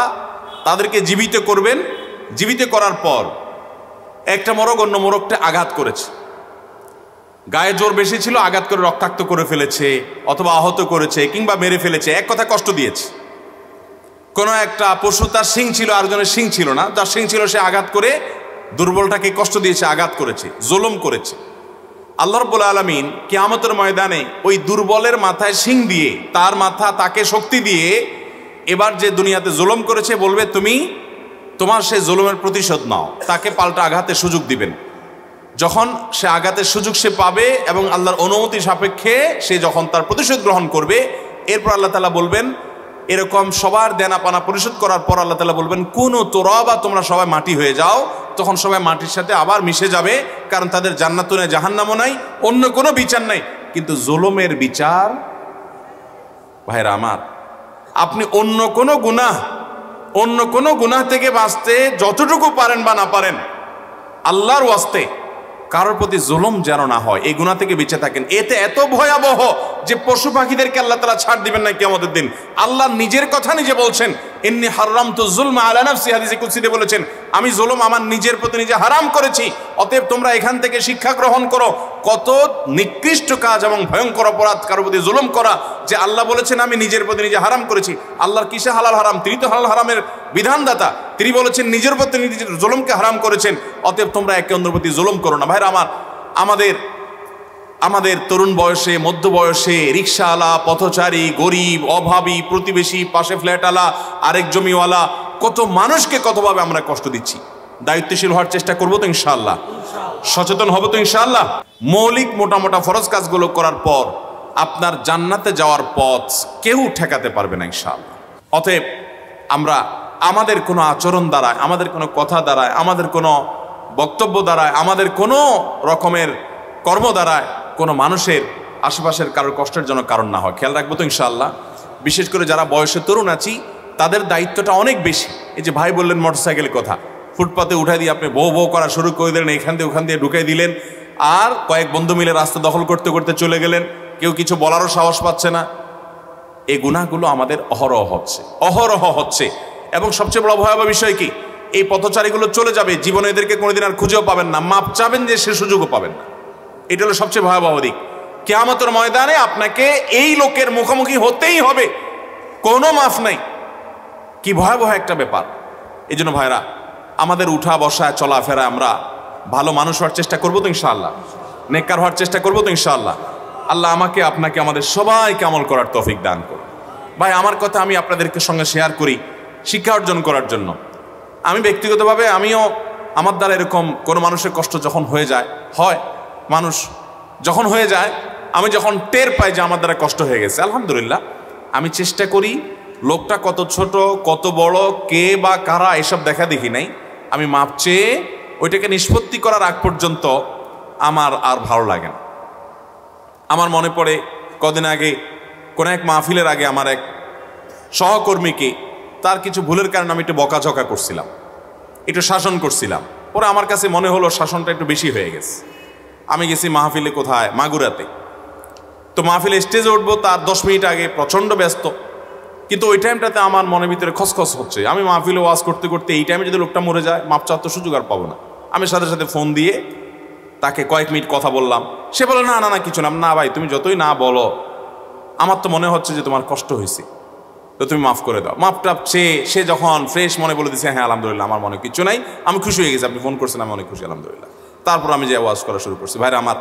তাদেরকে জীবিত করবেন। জীবিত করার পর একটা মোরগ অন্য মোরগটা আঘাত করেছে, গায়ে জোর বেশি ছিল, আঘাত করে রক্তাক্ত করে ফেলেছে অথবা আহত করেছে কিংবা মেরে ফেলেছে, এক কথা কষ্ট দিয়েছে। কোনো একটা পশু তার শিং ছিল, আরেকজনের শিং ছিল না, যার শিং ছিল সে আঘাত করে দুর্বলটাকে কষ্ট দিয়েছে, আঘাত করেছে, জুলুম করেছে। আল্লাহ রাব্বুল আলামিন কিয়ামতের ময়দানে ওই দুর্বলের মাথায় শিং দিয়ে, তার মাথা তাকে শক্তি দিয়ে এবার যে দুনিয়াতে জুলুম করেছে বলবে তুমি তোমার সেই জুলুমের প্রতিশোধ নাও, তাকে পাল্টা আঘাতের সুযোগ দিবেন। যখন সে আঘাতের সুযোগ সে পাবে এবং আল্লাহর অনুমতি সাপেক্ষে সে যখন তার প্রতিশোধ গ্রহণ করবে, এরপর আল্লাহ তাআলা বলবেন এরকম সবার দেনা পানা পরিশোধ করার পর আল্লাহ তাআলা বলবেন কোন তুরাবা, তোমরা সবাই মাটি হয়ে যাও। তখন সবাই মাটির সাথে আবার মিশে যাবে, কারণ তাদের জান্নাতও নাই, জাহান্নামও নাই, অন্য কোনো বিচার নাই। কিন্তু জুলুমের বিচার, ভাইরা আমার, আপনি অন্য কোনো গুনাহ থেকে বাঁচতে যতটুকু পারেন বা না পারেন, আল্লাহর ওয়াস্তে কারোর প্রতি জুলুম যেন না হয়, এই গুনাহ থেকে বেঁচে থাকেন। এতে এত ভয়াবহ যে পশু পাখিদেরকে আল্লাহ তাআলা ছাড় দিবেন না কিয়ামতের দিন। আল্লাহ নিজের কথা নিজে বলছেন, ইন্নী হারামতু যুলমা আলা নাফসি, হাদিসে কুদসিতে বলেছেন আমি জুলুম আমার নিজের প্রতি নিজে হারাম করেছি, অতএব তোমরা এখান থেকে শিক্ষা গ্রহণ করো। কত নিকৃষ্ট কাজ এবং ভয়ঙ্কর অপরাধ কারোর প্রতি জুলুম করা, যে আল্লাহ বলেছেন আমি নিজের প্রতি নিজে হারাম করেছি। আল্লাহর কিসে হালাল হারাম? তিনি তো হালাল হারামের বিধানদাতা, তিনি বলেছেন নিজের প্রতি নিজের জুলুমকে হারাম করেছেন, অতএব তোমরা একে অন্যের প্রতি জুলুম করো না। ভাইরা আমার, আমাদের তরুণ বয়সে, মধ্য বয়সে রিকশাওয়ালা, পথচারী, গরিব, অভাবী, প্রতিবেশী, পাশে ফ্ল্যাটওয়ালা, আরেক জমিওয়ালা, কত মানুষকে কতভাবে আমরা কষ্ট দিচ্ছি। দায়িত্বশীল হওয়ার চেষ্টা করবো তো ইনশাআল্লাহ, সচেতন হবো তো ইনশাআল্লাহ। মৌলিক মোটা ফরজ কাজগুলো করার পর আপনার জান্নাতে যাওয়ার পথ কেউ ঠেকাতে পারবে না ইনশাআল্লাহ। অতএব আমরা আমাদের কোনো আচরণ দ্বারায়, আমাদের কোনো কথা দ্বারায়, আমাদের কোনো বক্তব্য দ্বারায়, আমাদের কোনো রকমের কর্ম দ্বারায় কোনো মানুষের আশেপাশের কারোর কষ্টের জন্য কারণ না হয়, খেয়াল রাখবো তো ইনশাআল্লাহ। বিশেষ করে যারা বয়সে তরুণ আছি তাদের দায়িত্বটা অনেক বেশি। এই যে ভাই বললেন মোটরসাইকেলের কথা, ফুটপাতে উঠাই দিয়ে আপনি বউ করা শুরু করে দিলেন, এখান দিয়ে ওখান দিয়ে ঢুকাই দিলেন, আর কয়েক বন্ধু মিলে রাস্তা দখল করতে করতে চলে গেলেন, কেউ কিছু বলারও সাহস পাচ্ছে না। এই গুনাহগুলো আমাদের অহরহ হচ্ছে। এবং সবচেয়ে বড় ভয়াবহ বিষয় কি, এই পথচারীগুলো চলে যাবে, জীবনে এদেরকে কোনোদিন আর খুঁজেও পাবেন না, মাপ চাবেন যে সে সুযোগও পাবেন না। এটা হলো সবচেয়ে ভয়াবহ দিক। কিয়ামতের ময়দানে আপনাকে এই লোকের মুখোমুখি হতেই হবে, কোনো মাফ নাই। কি ভয়াবহ একটা ব্যাপার। এই জন্য ভাইরা, আমাদের উঠা বসায় চলাফেরা আমরা ভালো মানুষ হওয়ার চেষ্টা করবো তো ইনশাআল্লাহ, নেককার হওয়ার চেষ্টা করবো তো ইনশাআল্লাহ। আল্লাহ আমাকে, আপনাকে, আমাদের সবাইকে আমল করার তৌফিক দান করুন। ভাই, আমার কথা আমি আপনাদেরকে সঙ্গে শেয়ার করি শিক্ষা অর্জন করার জন্য। আমি ব্যক্তিগতভাবে আমিও আমার দ্বারা এরকম কোনো মানুষের কষ্ট যখন হয়ে যায়, মানুষ যখন হয়ে যায়, আমি যখন টের পাই যে আমার দ্বারা কষ্ট হয়ে গেছে, আলহামদুলিল্লাহ আমি চেষ্টা করি লোকটা কত ছোট কত বড়, কে বা কারা, এসব দেখা দেখি নাই। আমি মাপ চেয়ে ওইটাকে নিষ্পত্তি করার আগ পর্যন্ত আমার আর ভালো লাগে না। আমার মনে পড়ে কদিন আগে কোনো এক মাহফিলের আগে আমার এক সহকর্মীকে তার কিছু ভুলের কারণে আমি একটু বকাঝকা করছিলাম, একটু শাসন করছিলাম। পরে আমার কাছে মনে হলো শাসনটা একটু বেশি হয়ে গেছে। আমি গেছি মাহফিলে, কোথায়, মাগুরাতে। তো মাহফিলে স্টেজে উঠবো তার 10 মিনিট আগে, প্রচণ্ড ব্যস্ত। কিন্তু ওই টাইমটাতে আমার মনের ভিতরে খসখস হচ্ছে, আমি মাহফিলে ওয়াজ করতে করতে এই টাইমে যদি লোকটা মরে যায়, মাপ চাওয়ার তো সুযোগ আর পাবো না। আমি সাথে সাথে ফোন দিয়ে তাকে কয়েক মিনিট কথা বললাম। সে বলে না না না কিছু না। না ভাই, তুমি যতই না বলো, আমার তো মনে হচ্ছে যে তোমার কষ্ট হয়েছে, তো তুমি মাফ করে দাও। মাফটা সে যখন ফ্রেশ মনে বলে দিচ্ছে হ্যাঁ আলহামদুলিল্লাহ আমার মনে কিছু নাই, আমি খুশি হয়ে গেছি, আপনি ফোন করছেন, আমি অনেক খুশি আলহামদুলিল্লাহ। তারপর আমি যে ওয়াজ করা শুরু করছি। ভাইরা আমার,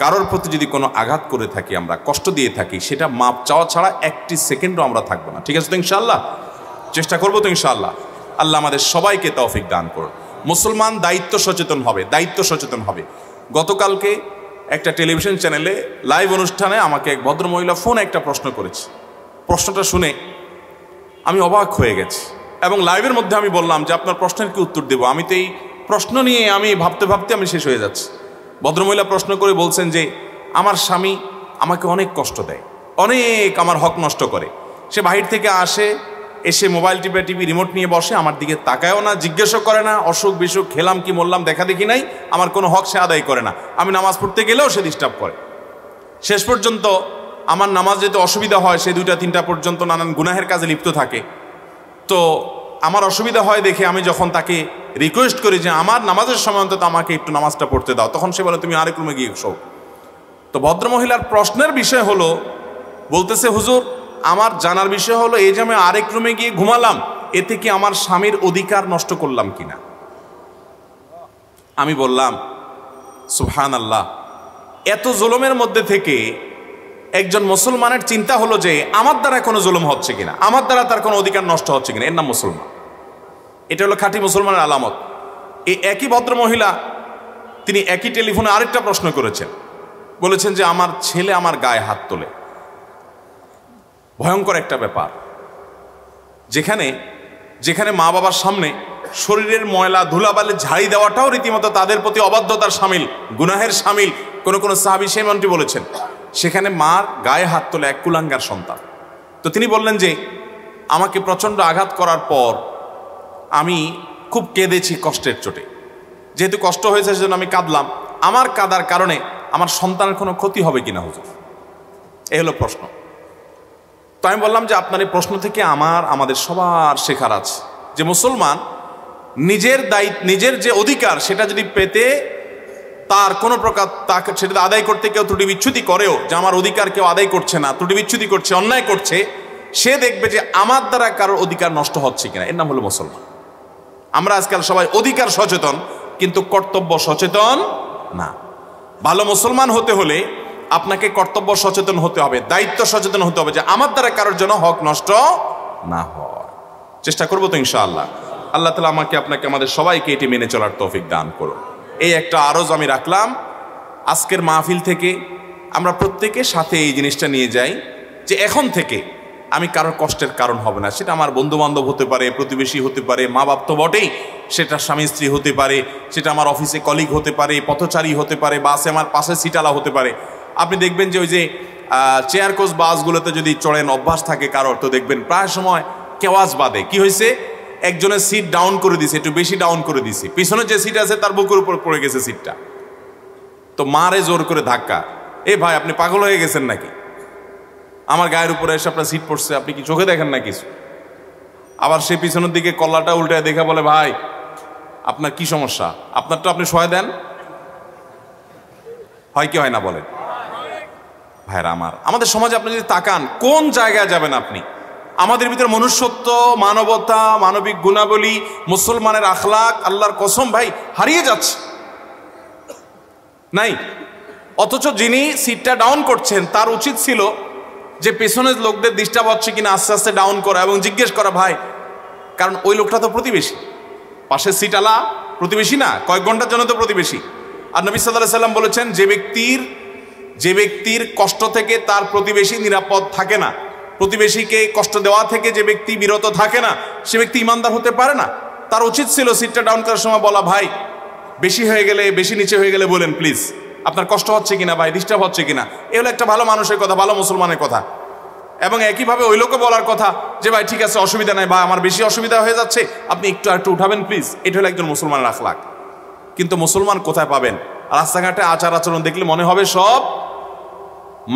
কারোর প্রতি যদি কোনো আঘাত করে থাকি, আমরা কষ্ট দিয়ে থাকি, সেটা মাপ চাওয়া ছাড়া একটি সেকেন্ডও আমরা থাকবো না। ঠিক আছে তো ইনশাআল্লাহ? চেষ্টা করবো তো ইনশাআল্লাহ। আল্লাহ আমাদের সবাইকে তৌফিক দান করুন। মুসলমান দায়িত্ব সচেতন হবে, দায়িত্ব সচেতন হবে। গতকালকে একটা টেলিভিশন চ্যানেলে লাইভ অনুষ্ঠানে আমাকে এক ভদ্রমহিলা ফোনে একটা প্রশ্ন করেছে। প্রশ্নটা শুনে আমি অবাক হয়ে গেছি, এবং লাইভের মধ্যে আমি বললাম যে আপনার প্রশ্নের কি উত্তর দেবো, আমি তো এই প্রশ্ন নিয়ে আমি ভাবতে ভাবতে আমি শেষ হয়ে যাচ্ছি। ভদ্রমহিলা প্রশ্ন করে বলছেন যে আমার স্বামী আমাকে অনেক কষ্ট দেয়, অনেক আমার হক নষ্ট করে। সে বাহির থেকে আসে, এসে মোবাইল টিভি রিমোট নিয়ে বসে, আমার দিকে তাকায়ও না, জিজ্ঞেসও করে না, অসুখ বিসুখ খেলাম কি মরলাম দেখা দেখি নাই, আমার কোনো হক সে আদায় করে না। আমি নামাজ পড়তে গেলেও সে ডিস্টার্ব করে। শেষ পর্যন্ত আমার নামাজ যেতে অসুবিধা হয়, সে 2টা-3টা পর্যন্ত নানান গুনাহের কাজে লিপ্ত থাকে। তো আমার অসুবিধা হয় দেখে আমি যখন তাকে রিকোয়েস্ট করি যে আমার নামাজের সময় অন্তত আমাকে একটু নামাজটা পড়তে দাও, তখন সে বলে তুমি আরেক রুমে গিয়ে শোও। তো ভদ্রমহিলার প্রশ্নের বিষয় হলো, বলতেছে হুজুর আমার জানার বিষয় হলো এই যে আমি আরেক রুমে গিয়ে ঘুমালাম, এতে কি আমার স্বামীর অধিকার নষ্ট করলাম কিনা। আমি বললাম সুবহানাল্লাহ, এত জুলুমের মধ্যে থেকে একজন মুসলমানের চিন্তা হলো যে আমার দ্বারা কোনো জুলুম হচ্ছে কিনা, আমার দ্বারা তার কোনো অধিকার নষ্ট হচ্ছে কিনা, এর নাম মুসলমান। এটা হলো খাঁটি মুসলমানের আলামত। এই একই ভদ্র মহিলা তিনি একই টেলিফোনে আরেকটা প্রশ্ন করেছেন, বলেছেন যে আমার ছেলে আমার গায়ে হাত তোলে। ভয়ঙ্কর একটা ব্যাপার, যেখানে যেখানে মা বাবার সামনে শরীরের ময়লা ধুলাবালি ঝাড়ি দেওয়াটাও রীতিমতো তাদের প্রতি অবাধ্যতার সামিল, গুনাহের সামিল। কোন কোন সাহাবী সেই মন্ত্রী বলেছেন, সেখানে মার গায়ে হাত তোলে এক কুলাঙ্গার সন্তান। তো তিনি বললেন যে আমাকে প্রচণ্ড আঘাত করার পর আমি খুব কেঁদেছি কষ্টের চোটে, যেহেতু কষ্ট হয়েছে সেজন্য আমি কাঁদলাম। আমার কাঁদার কারণে আমার সন্তানের কোনো ক্ষতি হবে কিনা হুজুর, এই হলো প্রশ্ন। তো আমি বললাম যে আপনার এই প্রশ্ন থেকে আমাদের সবার শেখার আছে যে মুসলমান নিজের নিজের যে অধিকার সেটা যদি পেতে তার কোনো প্রকার তাকে সেটা আদায় করতে কেউ ত্রুটি বিচ্যুতি করেও, যে আমার অধিকার কেউ আদায় করছে না, ত্রুটি বিচ্যুতি করছে, অন্যায় করছে, সে দেখবে যে আমার দ্বারা কারোর অধিকার নষ্ট হচ্ছে কিনা। এর নাম হলো মুসলমান। আমরা আজকাল সবাই অধিকার সচেতন কিন্তু কর্তব্য সচেতন না। ভালো মুসলমান হতে হলে আপনাকে কর্তব্য সচেতন হতে হবে, দায়িত্ব সচেতন হতে হবে, যে আমার দ্বারা কারোর জন্য হক নষ্ট না হয়। চেষ্টা করবো তো ইনশাআল্লাহ। আল্লাহ তাআলা আমাকে আপনাকে আমাদের সবাইকে এটি মেনে চলার তৌফিক দান করুন। এই একটা আরজ আমি রাখলাম আজকের মাহফিল থেকে, আমরা প্রত্যেকে সাথে এই জিনিসটা নিয়ে যাই যে এখন থেকে আমি কারোর কষ্টের কারণ হবে না। সেটা আমার বন্ধু বান্ধব হতে পারে, প্রতিবেশী হতে পারে, মা বাপ তো বটেই, সেটা স্বামী স্ত্রী হতে পারে, সেটা আমার অফিসে কলিগ হতে পারে, পথচারী হতে পারে, বাসে আমার পাশে সিটালা হতে পারে। আপনি দেখবেন যে ওই যে চেয়ার কোচ বাসগুলোতে যদি চড়েন অভ্যাস থাকে কারোর, তো দেখবেন প্রায় সময় কেওয়াজ বাদে কি হয়েছে, একজনের সিট ডাউন করে দিছে, একটু বেশি ডাউন করে দিছে, পিছনে যে সিট আছে তার বুকের উপর পড়ে গেছে সিটটা, তো মারে জোর করে ধাক্কা। এ ভাই আপনি পাগল হয়ে গেছেন নাকি, আমার গায়ের উপরে এসে আপনার সিট পড়ছে, আপনি কি চোখে দেখেন না কিছু? আবার সে পিছনের দিকে কল্লাটা উল্টায় দেখে বলে ভাই আপনার কি সমস্যা, আপনারটা আপনি সহায় দেন। হয় কি হয় না বলেন ভাইরা আমার? আমাদের সমাজে আপনি যদি তাকান কোন জায়গায় যাবেন আপনি, আমাদের ভিতরে মনুষ্যত্ব, মানবতা, মানবিক গুণাবলী, মুসলমানের আখলাক আল্লাহর কসম ভাই হারিয়ে যাচ্ছে নাই। অথচ যিনি সিটটা ডাউন করছেন তার উচিত ছিল যে পেছনের লোকদের ডিস্টার্ব হচ্ছে কিনা আস্তে আস্তে ডাউন করা এবং জিজ্ঞেস করা ভাই, কারণ ওই লোকটা তো প্রতিবেশী, পাশের সিটালা প্রতিবেশী না, কয়েক ঘন্টার জন্য তো প্রতিবেশী। আর নবী সাল্লাল্লাহু আলাইহি সাল্লাম বলেছেন যে ব্যক্তির কষ্ট থেকে তার প্রতিবেশী নিরাপদ থাকে না, প্রতিবেশীকে কষ্ট দেওয়া থেকে যে ব্যক্তি বিরত থাকে না, সে ব্যক্তি ইমানদার হতে পারে না। তার উচিত ছিল সিটটা ডাউন করার সময় বলা ভাই বেশি হয়ে গেলে, বেশি নিচে হয়ে গেলে বলেন প্লিজ, আপনার কষ্ট হচ্ছে কিনা ভাই, ডিস্টার্ব হচ্ছে কিনা। এ হলো একটা ভালো মানুষের কথা, ভালো মুসলমানের কথা। এবং একইভাবে ওই লোকও বলার কথা যে ভাই ঠিক আছে অসুবিধা নাই, ভাই আমার বেশি অসুবিধা হয়ে যাচ্ছে, আপনি একটু উঠাবেন প্লিজ। এটা হলো একজন মুসলমানের আখলাক। কিন্তু মুসলমান কোথায় পাবেন? রাস্তাঘাটে আচার আচরণ দেখলে মনে হবে সব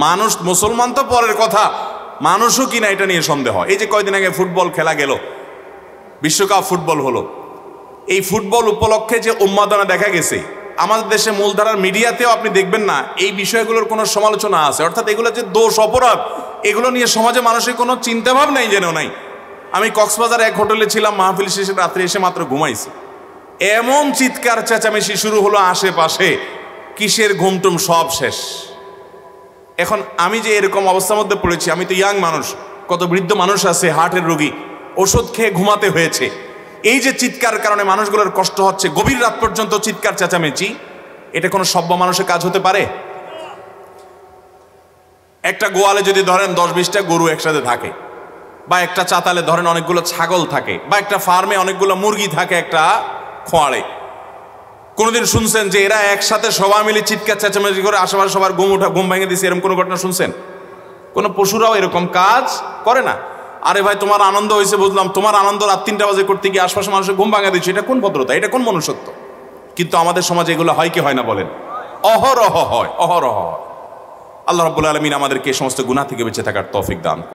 মানুষ, মুসলমান তো পরের কথা, মানুষও কিনা এটা নিয়ে সন্দেহ। এই যে কয়দিন আগে ফুটবল খেলা গেল, বিশ্বকাপ ফুটবল হলো, এই ফুটবল উপলক্ষে যে উন্মাদনা দেখা গেছে, আমাদের দেশে মূলধারার মিডিয়াতেও আপনি দেখবেন না এই বিষয়গুলোর কোনো সমালোচনা আছে। অর্থাৎ এগুলো যে দোষ অপরাধ, এগুলো নিয়ে সমাজে মানুষের কোনো চিন্তাভাব নাই, যেন নাই। আমি কক্সবাজার এক হোটেলে ছিলাম, মাহফিল শেষে রাত্রে এসে মাত্র ঘুমাইছি, এমন চিৎকার চেঁচামেচি শুরু হলো আশেপাশে, কিসের ঘুমটুম সব শেষ। এখন আমি যে এরকম অবস্থার মধ্যে পড়েছি, আমি তো ইয়াং মানুষ, কত বৃদ্ধ মানুষ আছে, হার্টের রোগী, ওষুধ খেয়ে ঘুমাতে হয়েছে। এই যে চিৎকার কারণে মানুষগুলোর কষ্ট হচ্ছে, গভীর রাত পর্যন্ত চিৎকার চেঁচামেচি, এটা কোনো সভ্য মানুষের কাজ হতে পারে? একটা গোয়ালে যদি ধরেন 10-20টা গরু একসাথে থাকে, বা একটা চাতালে ধরেন অনেকগুলো ছাগল থাকে, বা একটা ফার্মে অনেকগুলো মুরগি থাকে একটা খোয়াড়ে, কোনোদিন শুনছেন যে এরা একসাথে সবাই মিলে চিৎকার চেঁচামেচি করে আশেপাশে সবার ঘুম ভেঙে দিচ্ছে, এরকম কোনো ঘটনা শুনছেন? কোনো পশুরাও এরকম কাজ করে না। আরে ভাই, তোমার আনন্দ হয়েছে বুঝলাম, তোমার আনন্দ রাত 3টা বাজে করতে গিয়ে আশপাশে মানুষের ঘুম ভাঙা দিচ্ছে, এটা কোন ভদ্রতা, এটা কোন মনুষ্যত্ব? কিন্তু আমাদের সমাজে এগুলো হয় কি হয় না বলেন? অহরহ হয়, অহরহ হয়। আল্লাহ রাব্বুল আলামিন আমাদেরকে এই সমস্ত গুনাহ থেকে বেঁচে থাকার তৌফিক দান।